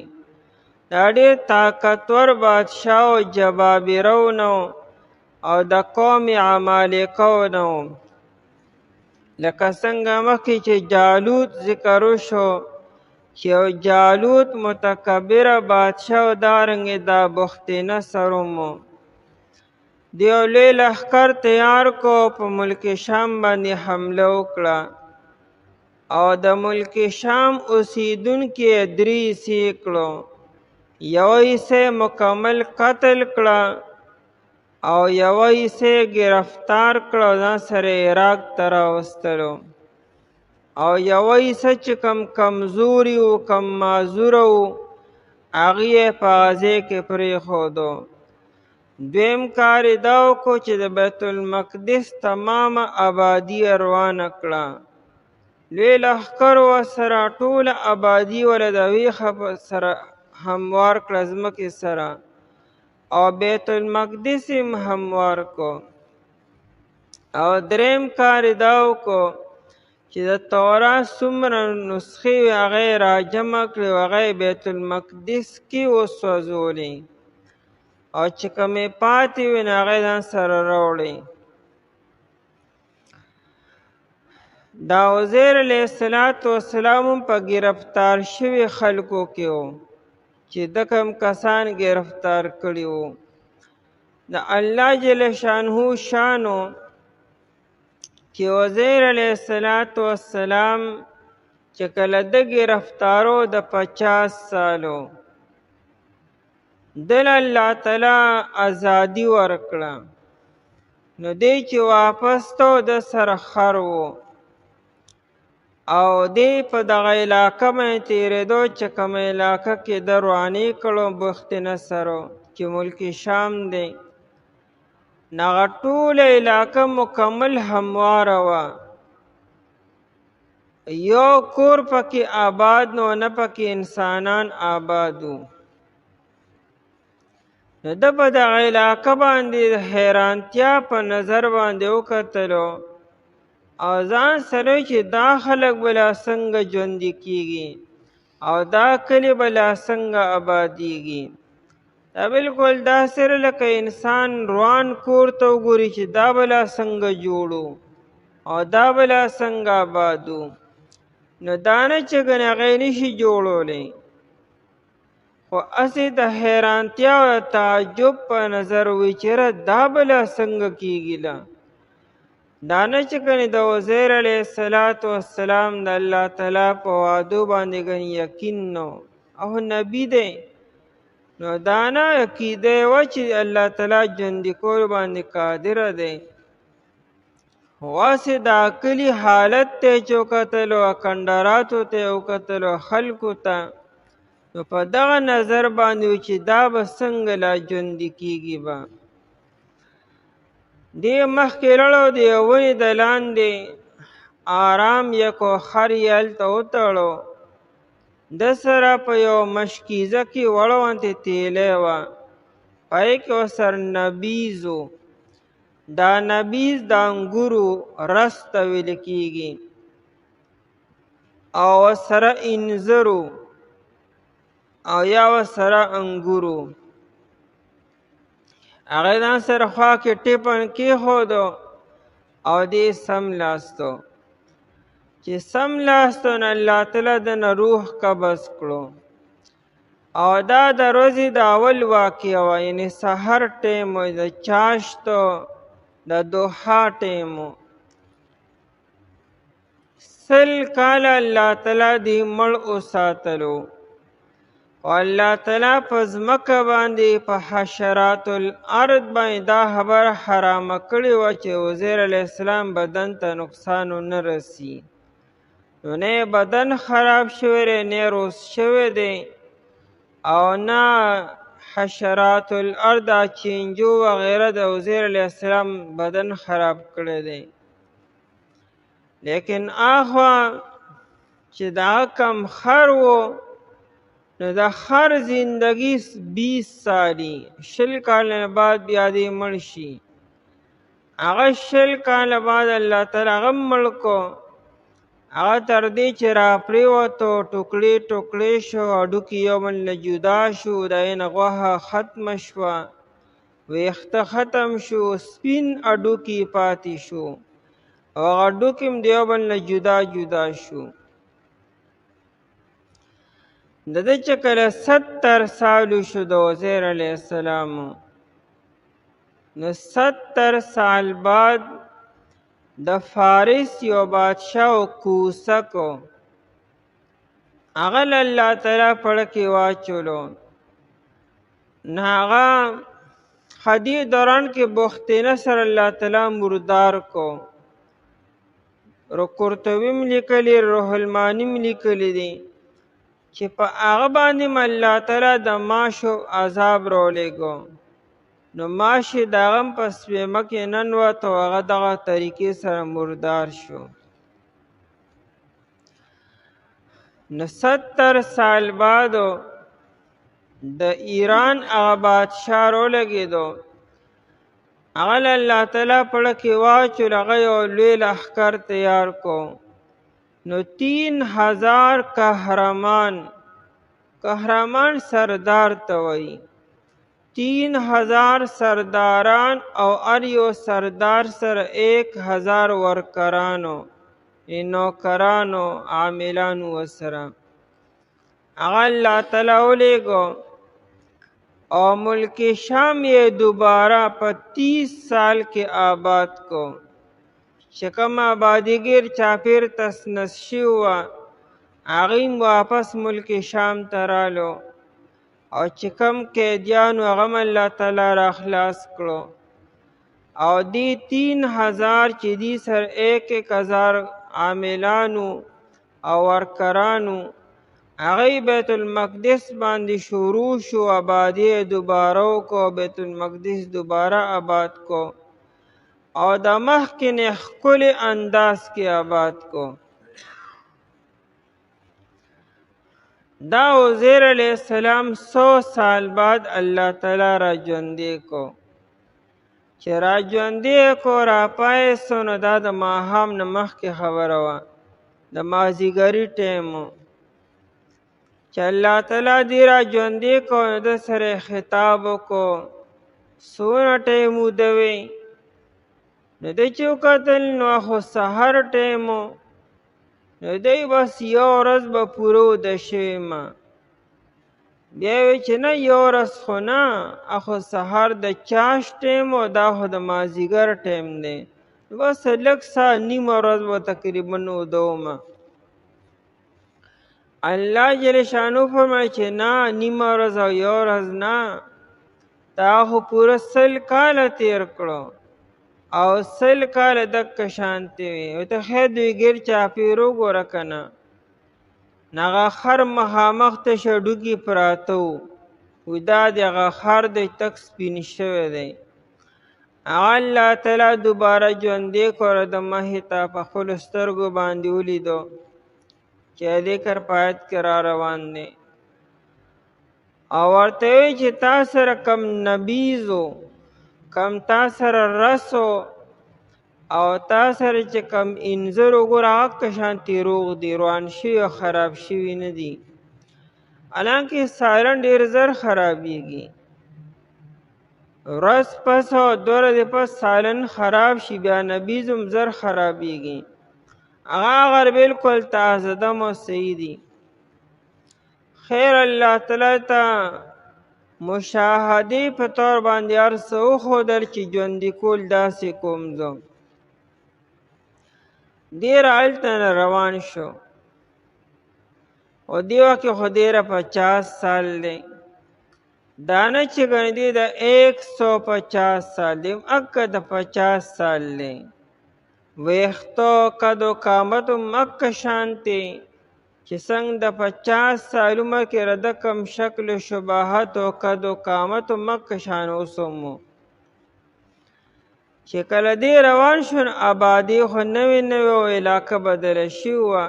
دا ډېر طاقتور بادشاہ او جبابره نو او د قوم عمالقه نو، لکه څنګه مخکې چې جالوت ذکر وشو چې یو جالوت متکبره بادشاہ او دارنګې دا بخت نصر مو. د یو لوی لښکر تیار کو، په ملک شام باندې حمله وکړه او د ملک شام اوسیدونکي 3 حصې کړو. یو حصه مکمل قتل کړه او یو حصه گرفتار کړه، ځان سره عراق ته راوستلو، او یو حصه چې کم کمزوري و کم معذوره و هغې یې په غزې کې پرېښودو. دویم کار یې دا وکړو چې د بیت المقدس تمامه آبادي یې روانه کړه. لوی لښکر ورسره ټوله آبادي وله د ویښه سره هموار کړه ځمکې سره، او بیت المقدس هم هموار کو. او دریم کار یې دا وکړو چې د تورات څومره نسخې وې هغه یې راجمع کړې، هغه یې بیت المقدس کې وسوځولې، او چې کومې پاتې وې نو هغه یې ځان سره راوړې. دا عزیر علیه السلام هم په گرفتار شوي خلکو کې و چې د کوم کسان گرفتار کړي وو. د الله جل شانه شانو چې عزیر علیه السلام چې کله د گرفتارو د 50 سالو دل الله تعالی ازادي ورکړه، نو دی چې واپس تو د سره خر و او دی په دغه علاقه باندې تېرېدو چې کومه علاقه کې د روانې کړو بخت نصرو چې ملک شام دی. نغه ټوله علاقه مکمل همواره وه، یو کور پکې آباد نو نه پکې انسانان آباد وو. نو ده په دغه علاقه باندې د حیرانتیا په نظر باندې وکتلو او ځان سره چې دا خلک بلا څنګه ژوندي کیږي او دا کلی بلا څنګه آبادیږي. دا بالکل دا سره لکه انسان روان کور ته وګوري چې دا بلا څنګه جوړو او دا بلا څنګه آبادو، نو دا نه چې ګنې هغې نشي جوړولی، خو هسې د حیرانتیا او تعجب په نظر وي چې یاره دا بلا څنګه کیږي له. دا نه چې ګنې د عزیر علیه السلام د الله تعالی په وعدو باندې ګنې یقین نو او نبی دی، نو دا نه عقیده یې وه چې الله تعالی ژوندي کولو باندې قادره دی. واسې دا کلي حالت ته یې چې وکتلو، کندراتو ته یې وکتلو، خلکو ته، نو په دغه نظر باندې و چې دا به څنګه لا ژوندي کېږي به. دې مخکې لاړو د یو ونې د لاندې آرام یکو خر یې هلته وتړو. ده سره په یو مشکیزه کې وړوندې تیلی وه، پای کې ورسره نبیذ و. دا نبیذ د انګورو رس ته ویل کېږي، او ورسره انځر او یا ورسره انګورو. هغه ځان سره خوا کې ټیپن کېښودو او دې سملاستو. چې سملاستو نو الله تعالی دنه روح قبض کړو. او دا د ورځې د اول واقعه وه، یعنې سحر ټیم و، د چاشتو د دوحا ټیم و. 100 کاله الله تعالی دې مړ وساتلو. او الله تعالی په ځمکه باندې په حشرات الارض باندې دا خبره حرامه کړې وه چې عزیر علیه السلام بدن ته نقصان ونه رسي. نو نه بدن خراب شوی دی، نه روز شوی دی، او نه حشرات الارض چینجو وغیره د عزیر علیه السلام بدن خراب کړی دی. لیکن آخوا چې دا کم خر و، نو د خر زندگی 20 سالی، 20 کال بعد بیا دې مړ شي. هغه 20 کال بعد الله تعالی هغه مړ کو. هغه تر دې چې را پرېوتو، ټوکړې ټوکړې شو، هډوکي یو بل نه جدا شو، د هغې نه غوښه ختمه شوه، ویښته ختم شو، سپین هډوکي پاتې شو، او هغه هډوکي هم د یو بل نه جدا جدا شو. د ده چې کله 70 سال شو د عزیر علیه السلام، نو 70 سال بعد د فارس یو بادشاه و کوسک و، هغه له الله تعالی پړه کې واچولو. نو هغه خدي دوران کې بخت نصر الله تعالی مردار کو. قرطبي م لیکلي، روح الماني م لیکلي دي چې په هغه باندې م الله تعالی د ماشو عذاب راولېږو. نو ماشې د هغه هم په سپېمه کې ننوت او هغه دغه طریقې سره مردار شو. نو 70 سال بعد د ایران هغه بادشاه راولګېدو. هغه له الله تعالی پړه کې واچول، هغه یو لوی لښکر تیار کو. نو 3000 قهرمان سردار ته وایي. 3000 سرداران او هر یو سردار سره 1000 ورکرانو، نوکرانو، عاملانو ورسره. هغه الله تعالی ولېږو او ملک شام یې دوباره په 30 سال کې آباد کو. چې کوم آبادیګر چاپېر تس نس شوي وه، هغوی واپس ملک شام ته رالو، او چې کوم قیدیانو هغه هم الله تعالی را خلاص کړو. او دې 3000 چې دي سر 1000 عاملانو او ورکرانو، هغوی بیت المقدس باندې شروع شو، آبادی دوباره وکړو، بیت المقدس دوباره آباد کو، او د مخکې نه ښکلي انداز کې آباد کو. دا عزیر علیہ السلام 100 سال بعد الله تعالی را ژوندی کو. چې را ژوندی کو، را پایستو، نو دا د ماښام نه مخکې خبره وه، د مازدیګري ټیم و چې الله تعالی دې را ژوندی کو. نو ده سره خطاب وکړو، څونه ټیم وده وی. نو ده چې وکتل، نو خو سحر ټیم و. نو دی بس یو ورځ به پوره وده شوې ما. بیا وی چې نه، یو ورځ خو نه، اخو سحر د چاش ټیم و، دا خو د مازدیګر ټیم دی، بس لږ ساعت، نیمه ورځ به تقریبا وده ومه. الله جل شانو فرمایي چې نه، نیمه ورځ او یو ورځ نه، تا خو پوره 100 کاله تیر کړو، او 100 کاله دقه شانتې وي. ته خیر دوی ګیر چاپېر وګوره که نه. هغه خر مخامخ تشه ډوکي پراته وو. وی دا د هغه خر دی تک سپین شوی دی. هغه الله تعالی دوباره ژوندی کړ د مخې ته په خپلو سترګو باندې ولیدو چې ذکر په آیت کې را روان دی. او ورته وی چې تا سره کم نبیزو کم تا سره رسو او تا سره چې کم انځر وګوره هغه کشانتې روغ دي، روان شوي او خراب شوي نه دي. حالانکه سالن ډېر زر خرابېږي، ورځ پس او 2 ورځې پس سالن خراب شي، بیا نبیز هم زر خرابېږي. هغه اگر بالکل تازه دم او صحیح دي. خیر الله تعالی ته مشاهدې په طور باندې هر څه وښودل چې ژوندي کول داسې کوم زه. ډېر هلته نه روان شو او دې وخت کې خو ډېره 50 سال دی. دا نه چې ګڼې دی د 150 سال دی، اکه د 50 سال دی. ویښتو قد و قامت هم اکه شانتې چې څنګه د 50 سال عمر کې رده کم شکل و شباهت و قد و قامت هم اکه شان اوس هم و. چې کله دې روان شو نو آبادي خو نوې نوې و، علاقه بدله شوې وه،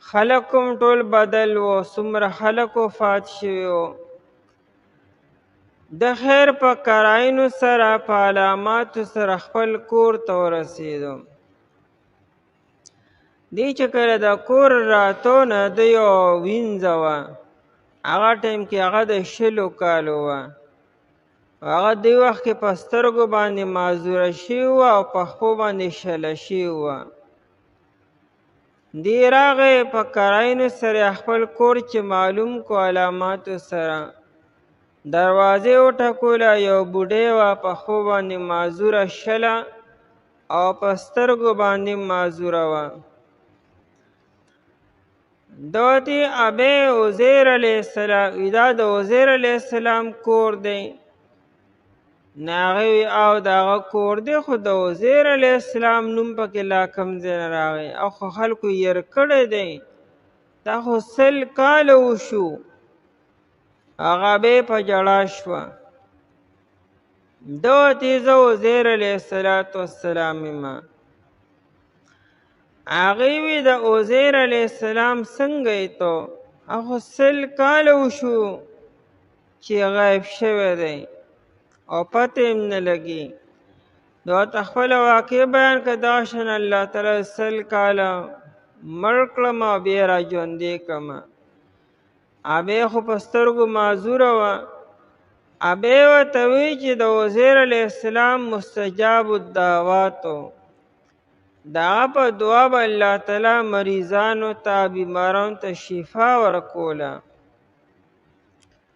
خلک هم ټول بدل و، څومره خلک وفات شوي و. د خیر په قراینو سره په علاماتو سره خپل کور ته ورسېدو. دی چې کله د کور راتو نه د یو وینځه وه، هغه ټایم کې هغه د 20 کالو وه. هغه دې وخت کې په سترګو باندې معذوره شوې وه او په پښو باندې شله شوې وه. دی راغی په قراینو سره خپل کور چې معلوم کو علاماتو سره. دروازې وټکوله، یو بوډۍ وه په پښو باندې معذوره شله او په سترګو باندې معذوره وه. دا ورته ابی عزیر علیه السلام وی دا د عزیر علیه السلام کور دی. نو هغې وی او د هغه کور دی، خو د عزیر علیه السلام نوم پکې لا کوم ځای نه راغی او خو خلکو ير کړی دی، دا خو 100 کاله وشو. هغه بیا په ژړا شوه. ده ورته زه عزیر علیه السلام یم. هغې وی د عزیر علیه السلام څنګه یې تو؟ هغه 100 کاله وشو چې غایب شوی دی او پته هم نه لګي. نو ورته خپله واقع بیان کړه، دغه شان الله تعالی 100 کاله مړ کړم او بیا را ژوندی کړم. ابی خو په سترګو معذوره وه. ابی ورته وی چې د عزیر علیه السلام مستجاب الدعوات و، د هغه په دعا به الله تعالی مریضانو ته بیمارانو ته شفا ورکوله.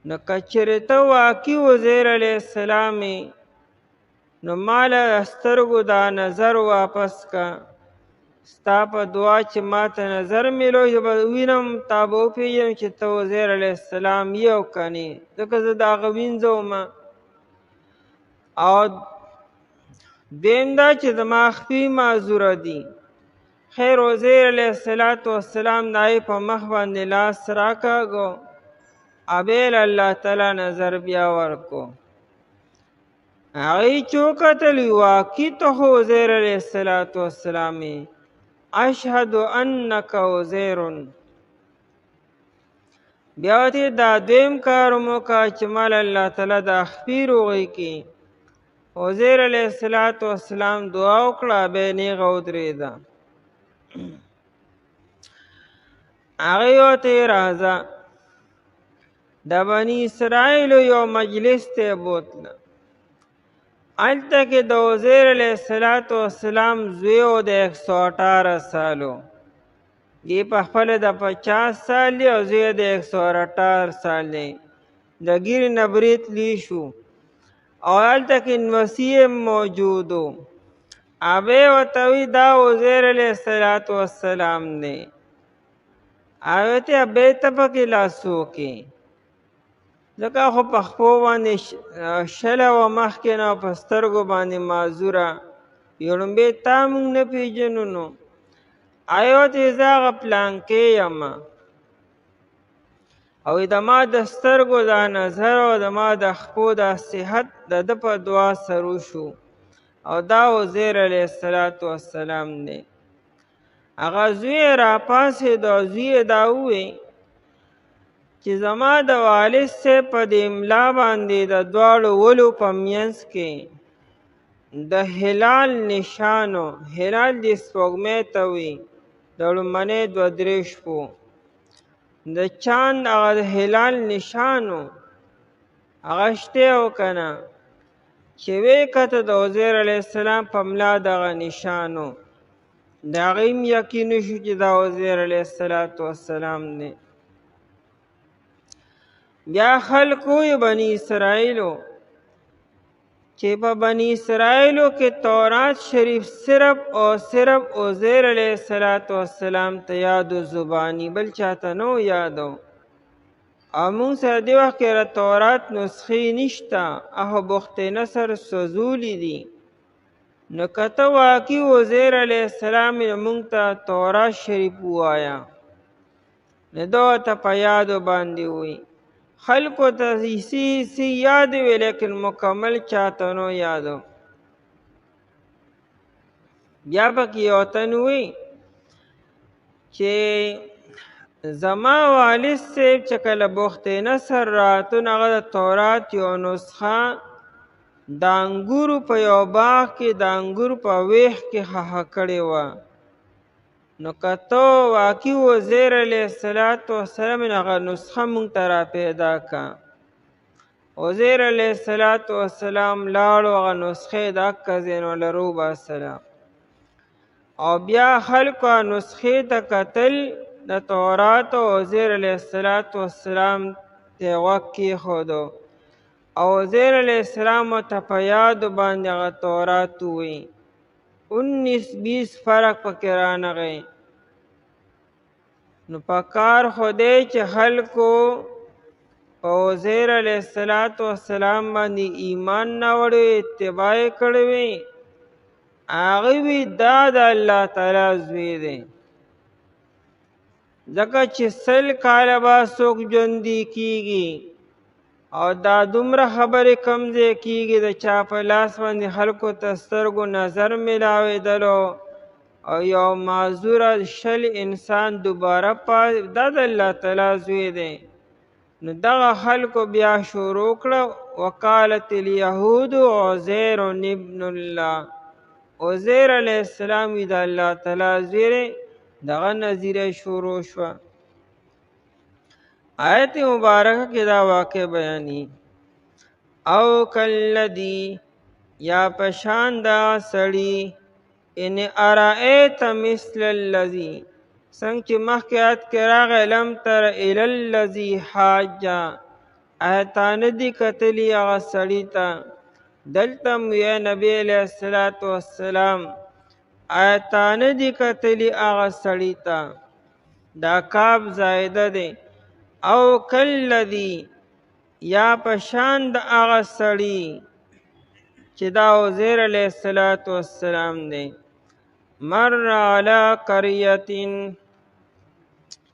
نو که چېرې ته واقعي عزیر علیه السلام نو ما له سترګو دا نظر واپس که، ستا په دعا چې ما ته نظر میلو چې به وینم تا به وپېژنم چې ته عزیر علیه السلام یې او که نه، ځکه زه د هغه وینځه ومه. او دویم دا چې زما خپې معذوره دي. خیر عزیر علیه السلام د هغې په مخ باندې لاس راکاږو، ابی له الله تعالی نظر بیا ورکو. هغې چې وکتل واقعي ته خو عزیر علیه السلام اشهد انک عزیر. بیا ورته دا دویم کار مو وکړه چې ما له الله تعالی د خپې روغې کړي. عزیر علیه السلام دعا وکړه، بیا نیغه ودرېده. هغې ورته راځه د بني اسرائیلو یو مجلس ته یې بوتله. هلته کې د عزیر علیه السلام زوی و د 118 سالو. دی په خپله د 50 سال دی او زوی د 118 سال دی. د ګیرې نه برید لی شو او هلته کې نوسي موجود و. ابی ورته وی دا عزیر علیه السلام دی. هغې ورته ابی ته پکې لاس وکړې، ځکه خو په خپو باندې شله وه مخکې نه او په سترګو باندې معذوره. یو ړومبی تا موږ نه پېژنو. نو هغې ورته زه هغه پلانکې یم. او د ما د سترګو دا نظر او د ما د خپو دا صحت د ده په دعا سرو شو. او دا عزیر علیه السلام دی. هغه زوی راپاڅېد او زوی دا ووی چې زما د والد صاحب په دې املا باندې د دواړو ولو په منځ کې د هلال نشانو، هلال د سپوږمۍ ته وي د لومړنۍ 2-3 شپو د چاند هغه د هلال نشانو هغه شته او که نه، چې ویې کته د عزیر علیه السلام په ملا دغه نشانو، د هغې هم یقین وشو چې دا عزیر علیه السلام دی. بیا خلکو بني اسرائیلو چې په بني اسرائیلو کې تورات شریف صرف او صرف عزیر علیه السلام ته یادو زبانی، بل چاته نو یادو. او مونږ سره دې وخت کې تورات نسخې نشته، هغه بخت نصر سوځولي دي. نو که ته واقعي عزیر علیه السلام مونږ ته تورات شریف ووایه، نو ده ورته په یادو باندې وي. خلکو ته سی یاد وي لیکن مکمل چاته نو یادو. بیا پکې یو تن وي چې زما والد صاحب چې کله بخت نصر راتون هغه د تورات یو نسخه د انګورو په یو باغ کې د انګورو په ویښ کې خښه کړې وه. نو که ته واقعي عزیر علیه السلام هغه نسخه مونږ ته را پیدا که. عزیر علیه السلام لاړو، هغه نسخې د هکه ځای نه له روباسله. او بیا خلکو نسخې ته کتل د تورات او عزیر علیه السلام ته غوږ کېښودو او عزیر علیه السلام ورته په یادو باندې هغه تورات ووایي. 19-20 فرق پکې رانغی. نو پکار خو دی چې خلکو په عزیر علیه السلام باندې ایمان نه وړی، اتباع یې کړی وي، هغه وي دا د الله تعالی زوی دی. ځکه چې 100 کاله به څوک ژوندي کېږي او دا دومره خبرې کوم ځای کېږي د چا په لاس باندې خلکو ته سترګو نظر میلاوېدلو او یو معذوره 20 انسان دوباره دا د الله تعالی زوی دی. نو دغه خلکو بیا شروع کړه وقالت الیهود عزیر ابن الله، عزیر علیه السلام وي د الله تعالی زوی دی. دغه نظریه شروع شوه. آیت مبارکه کې دا واقع بیانی. او کالذی یا پشان دا سړی ان ارائیت مثل الذی څنګه چې مخکې آیت کې راغی لم تر الی الذی حاج، آیتانه دي کتلی هغه سړي ته. دلته یا نبی علیه السلام آیتانه دي کتلی هغه سړي ته. دا کاب زائده دی. او کالذی یا پشان د هغه سړي چې دا عزیر علیه السلام دی. مر علی قریة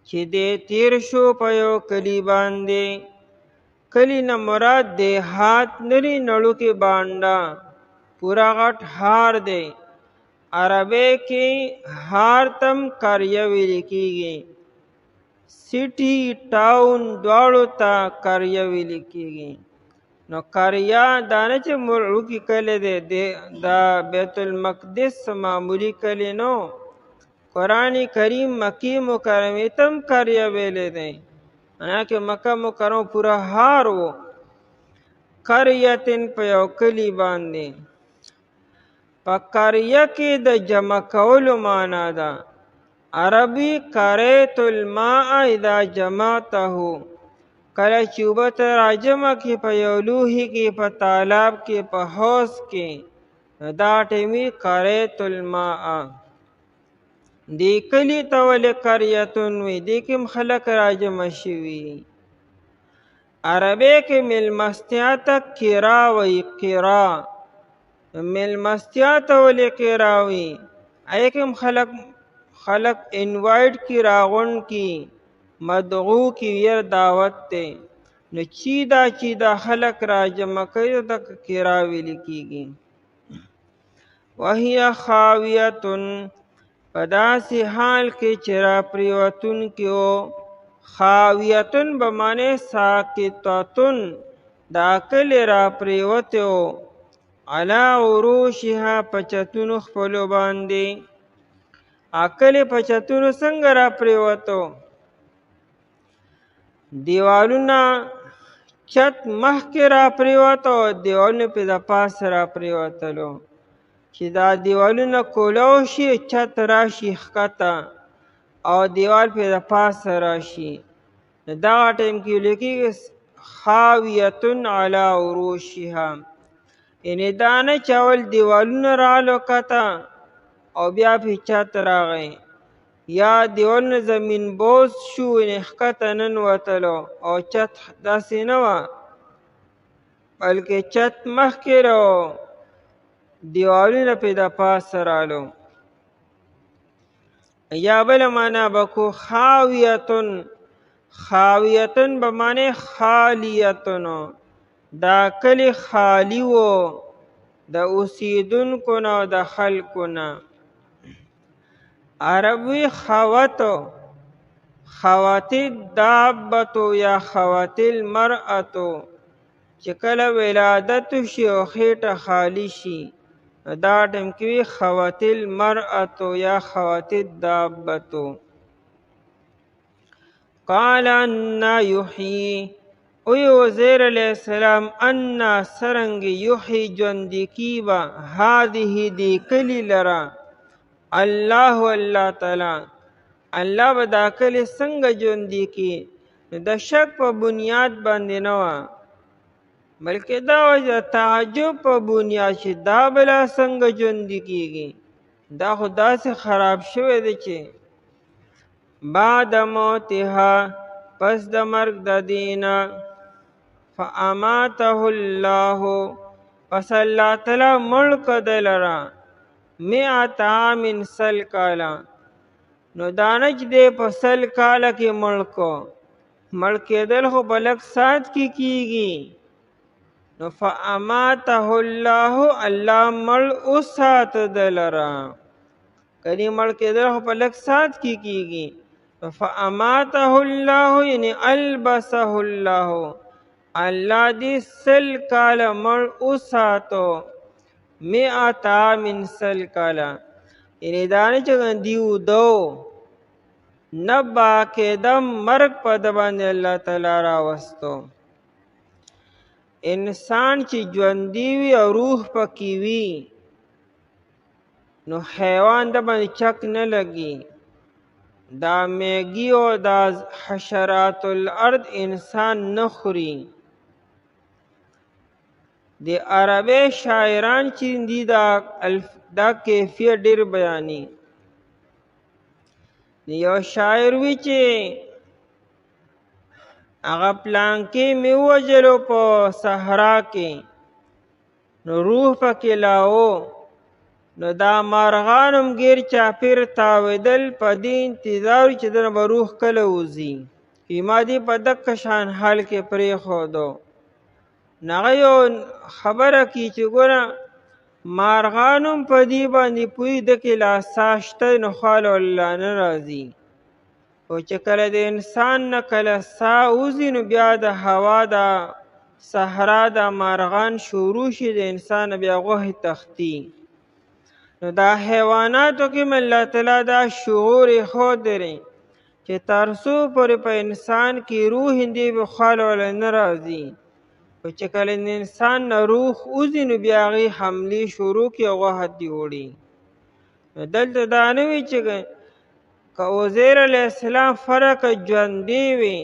چې دی تیر شو په یو کلی باندې. کلی نه مراد دیهات نری نړو کې بانډا پورا غټ هار دی. عربی کې هار تم قریه ویل کېږي. سټي ټاون دواړو ته قریه ویل کېږي. نو قریه دا نه چې مرعو کې کلی دی، دا بیت المقدس معمولی کلی نو. قرآن کریم مکی مکرمې تم قریه ویلې دی، انا کې مکه مکرمه پورا هار و. قریتن په یو کلی باندې. په قریه کې د جمع کولو معنا ده. عربي قریت الماء اذا جمعته، کله چې اوبه ته راجمع کې په یو لوښي کې، په تالاب کې، په حوض کې، دا ټیمي قریت الماء. دی کلی ته ولې قریتون وي؟ دی کې خلک راجمع شوي. عربی کې میلمستیا ته قرا وي. قرا میلمستیا ته ولې قرا وي؟ هغې کې خلک انوایټ کی راغونډ کی مدعو کی ویر دعوت تے نو چی دا خلق را جمع کئی تک کراویلی کیگی وہی خاویتن پداسی حال کے چرا پریوتن کیو خاویتن بمانے ساکتتن دا کلی را پریوتیو علا عروشها پچتنو خپلو باندی اکلی پچتنو سنگ را پریوتو دیوالونا چت مخی را پریوتو دیوالونو پی دا پاس را پریوتلو چې دا دیوالونه کولاو شي چت راشي ښکته او دیوال پې د پاسه راشي نو دغه ټیم کې ویل کېږي خاویتن علی عروشها یعنې دا نه چې اول دیوالونه راغلو کته او بیا پې چت راغی یا دیوالونه زمین بوز شو یعنې ښکته ننوتلو او چت داسې نه وه بلکې چت مخکې رو دیوالونه پی دا پاس رالو یا بل مانا بکو خاویتن خاویتن بمانے خالیتن دا کلی خالی و دا اسیدن کنا دا خلقنا عربی خواتو خواتی دابتو یا خواتی المرأتو چکل ولادتو شی و خیٹ خالی شی دا ټیم کې خواتي المرأة یا خواتي الدابة قال ان یحیی اوی وزیر علیہ السلام ان سرنگ یحیی ژوندی کیبا هذه دی کلی لرا الله الله تعالی الله به دا کلی څنګه ژوندی کی د شک په بنیاد باندې نه وه بلکې دا وجه تعجب په بنیاد چې دا بلا څنګه ژوندي کیږي دا خو داسې خراب شوی دی چې بعد موتها پس د مرګ د دینا فاماته الله پس الله تعالی مړ کړ دی لره 100 عام سل کاله نو دا نه چې دی په سل کاله کې مړ کېدل خو په لږ ساعت کې کیږي نو فاماته الله الله مړ اوسات دلرا کدی مړ کېدل خو په لږ ساعت کې کیږي فاماته الله یعنی البسه الله الله دې سل کال مړ اوساتو 100 من سل کاله یعنی دانه چې دیو دو نبا کېدم مرګ په د باندې الله تعالی راوستو انسان چې ژوندی وي او روح پکې وي نو حیوان د باندې چک نه لګي دا میږي او دا حشرات الارض انسان نه خوري د عربي شاعران چې دي دا کیفیت ډیر بیاني یو شاعر وی چې هغه پلان کې می وجلو په صحرا کې نو روح پکې لاو نو دا مارغانم غیر چاپیر تاویدل په دې انتظار چې د روح کله وځي ما دې په دک شان حال کې پرې خودو نغه یو خبره کی چې ګوره مارغانم په دې باندې پوی د کې لا ساشته نو خال الله نه راځي او چې کله د انسان نه کله سا وځي نو بیا د هوا د صحرا د مارغان شروع شي د انسان بیا غوښې تختی نو دا حیواناتو کې الله تعالی دا شعور خود لري چې تر څو پورې په انسان کې روح دې به خال ولا نه راځي او چې کله انسان نه روح وځي نو بیا هغې حملې شروع کړي او غوښه دې وړي دلته دا نه وي چې که عزیر علیه السلام فرق ژوندی وي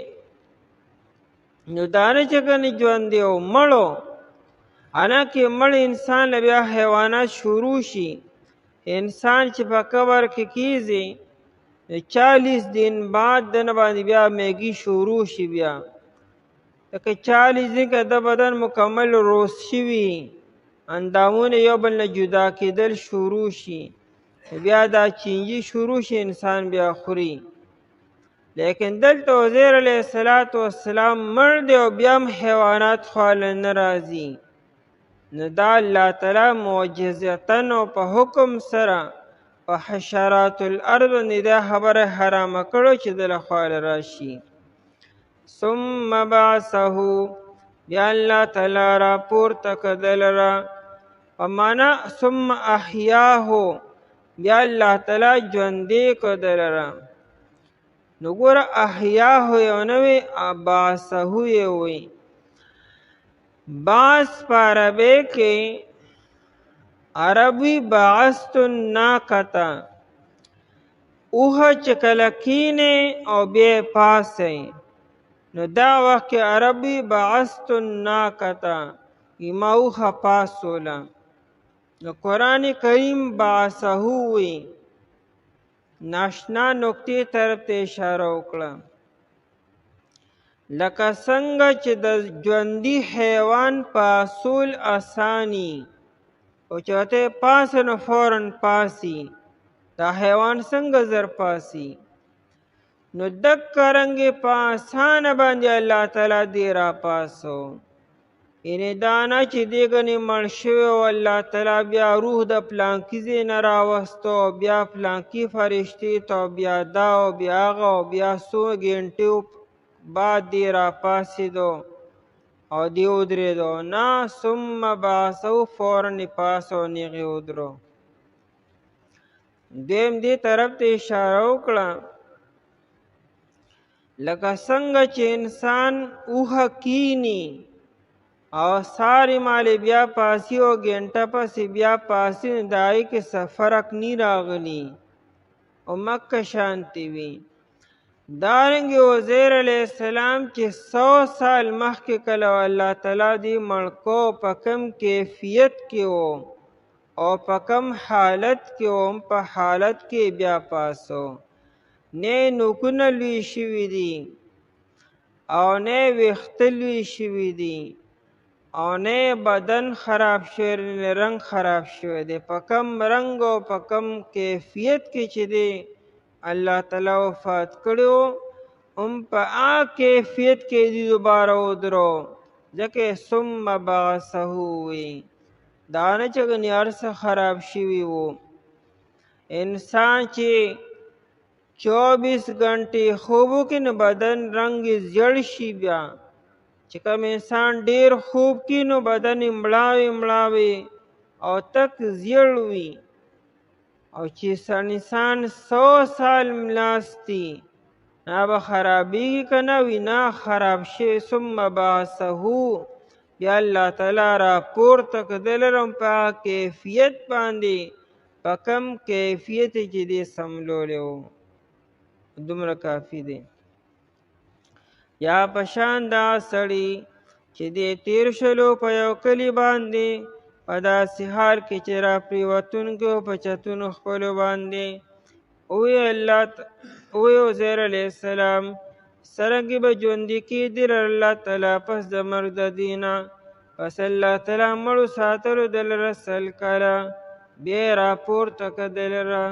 نو دا نه چې کنه ژوندی او مړو انا کې مړ انسان له بیا حیوانات شروع شي انسان چې په قبر کې کیږي 40 دن بعد د نه باندې بیا میږي شروع شي بیا که 40 دن کې د بدن مکمل روز شي اندامونه یو بل نه جدا کېدل شروع شي بیا دا چینجی شروع شي انسان بیا خوري لیکن دلته عزیر علیه السلام مړ دی او بیا هم حیوانات خواله نه راځي. نو دا الله تعالی معجزتن او په حکم سره په حشرات الارض باندې دا خبره حرامه کړو چې دله خواله راشي. ثم بعثه بیا الله تعالی را پورته کړ دلره په معنا ثم احیاه بیا الله تعالی ژوندی کړ دلره. نو ګوره احیاه یو نه وي بعثه یې وي. بعث په عربی کې عربي بعثت الناقه اوښه چې کله کینې او بیا یې پاسئ نو دا وخت کې عربي بعثت الناقه ما اوښه پاسوله. نو قرآن کریم بعثه وی ناشنا نکتې طرف ته اشاره وکړه. لکه څنګه چې د ژوندي حیوان پاسول اسانی او چې ورته پاسه نو فوراً پاسی، دا حیوان څنګه زر پاسی؟ نو دکه رنګې په اسانه باندې الله تعالی دې را پاسو. یعنې دا نه چې دې ګنې مړ شوی او الله تعالی بیا روح د پلانکي ځای نه راوستو او بیا پلانکي فرشتې ته او بیا دا او بیا هغه او بیا څو ګنټې بعد دې را پاسېدو او دې ودرېدو. نه ثم بعثه فوراً یې پاسو او نیغې ودرو. دویم دې طرف ته اشاره وکړه لکه څنګه چې انسان اوښه کینی او ساری مالی بیا پاسی او گھنٹه پسی بیا پاسی دائی کې څه فرق نی راغلی او مکه شانتی وی. دارنګه عزیر علیہ السلام چې 100 سال مخکې کله الله تعالی دی مړکو په کم کیفیت کې وو او په کم حالت کې وو په حالت کې بیا پاسو. نه نوکونه لوی شوي دي او نه ویښته لوی شوي دي او نه بدن خراب شوی نه رنگ خراب شوی دی. په کم رنگ او په کم کیفیت کې چې دی الله تعالی وفات کړو په هغه کیفیت کې دی دوباره ودرو. ځکه ثم بعثه وی دا نه چې ګنې هر څه خراب شوي وو. انسان چې 24 غنټې خوب وکړي نو بدن رنګ زیړ شي. بیا چې کوم انسان ډیر خوب کی نو بدن مړاوي مړاوي او تک زیړ وي. او چې انسان 100 سال ملاستی نه به خرابېږي که نه وي نه خراب شي. ثم بعثه یا الله تعالی را پورته کړ دلرم په کیفیت باندې په کم کیفیت چې دې سملولی و. دومره کافي دی. یا پشان دا سړی چې دې تیر شلو په یو کلي باندې په داسې حال کې چې را پریوتونکي او په چتونو خپلو باندې وی عزیر علیه السلام څرنګې به ژوندي کېدل الله تعالی پس د مرګ د دینه پس الله تعالی مړو ساتلو دلره 100 کاله بیا یې راپورته کړه دلره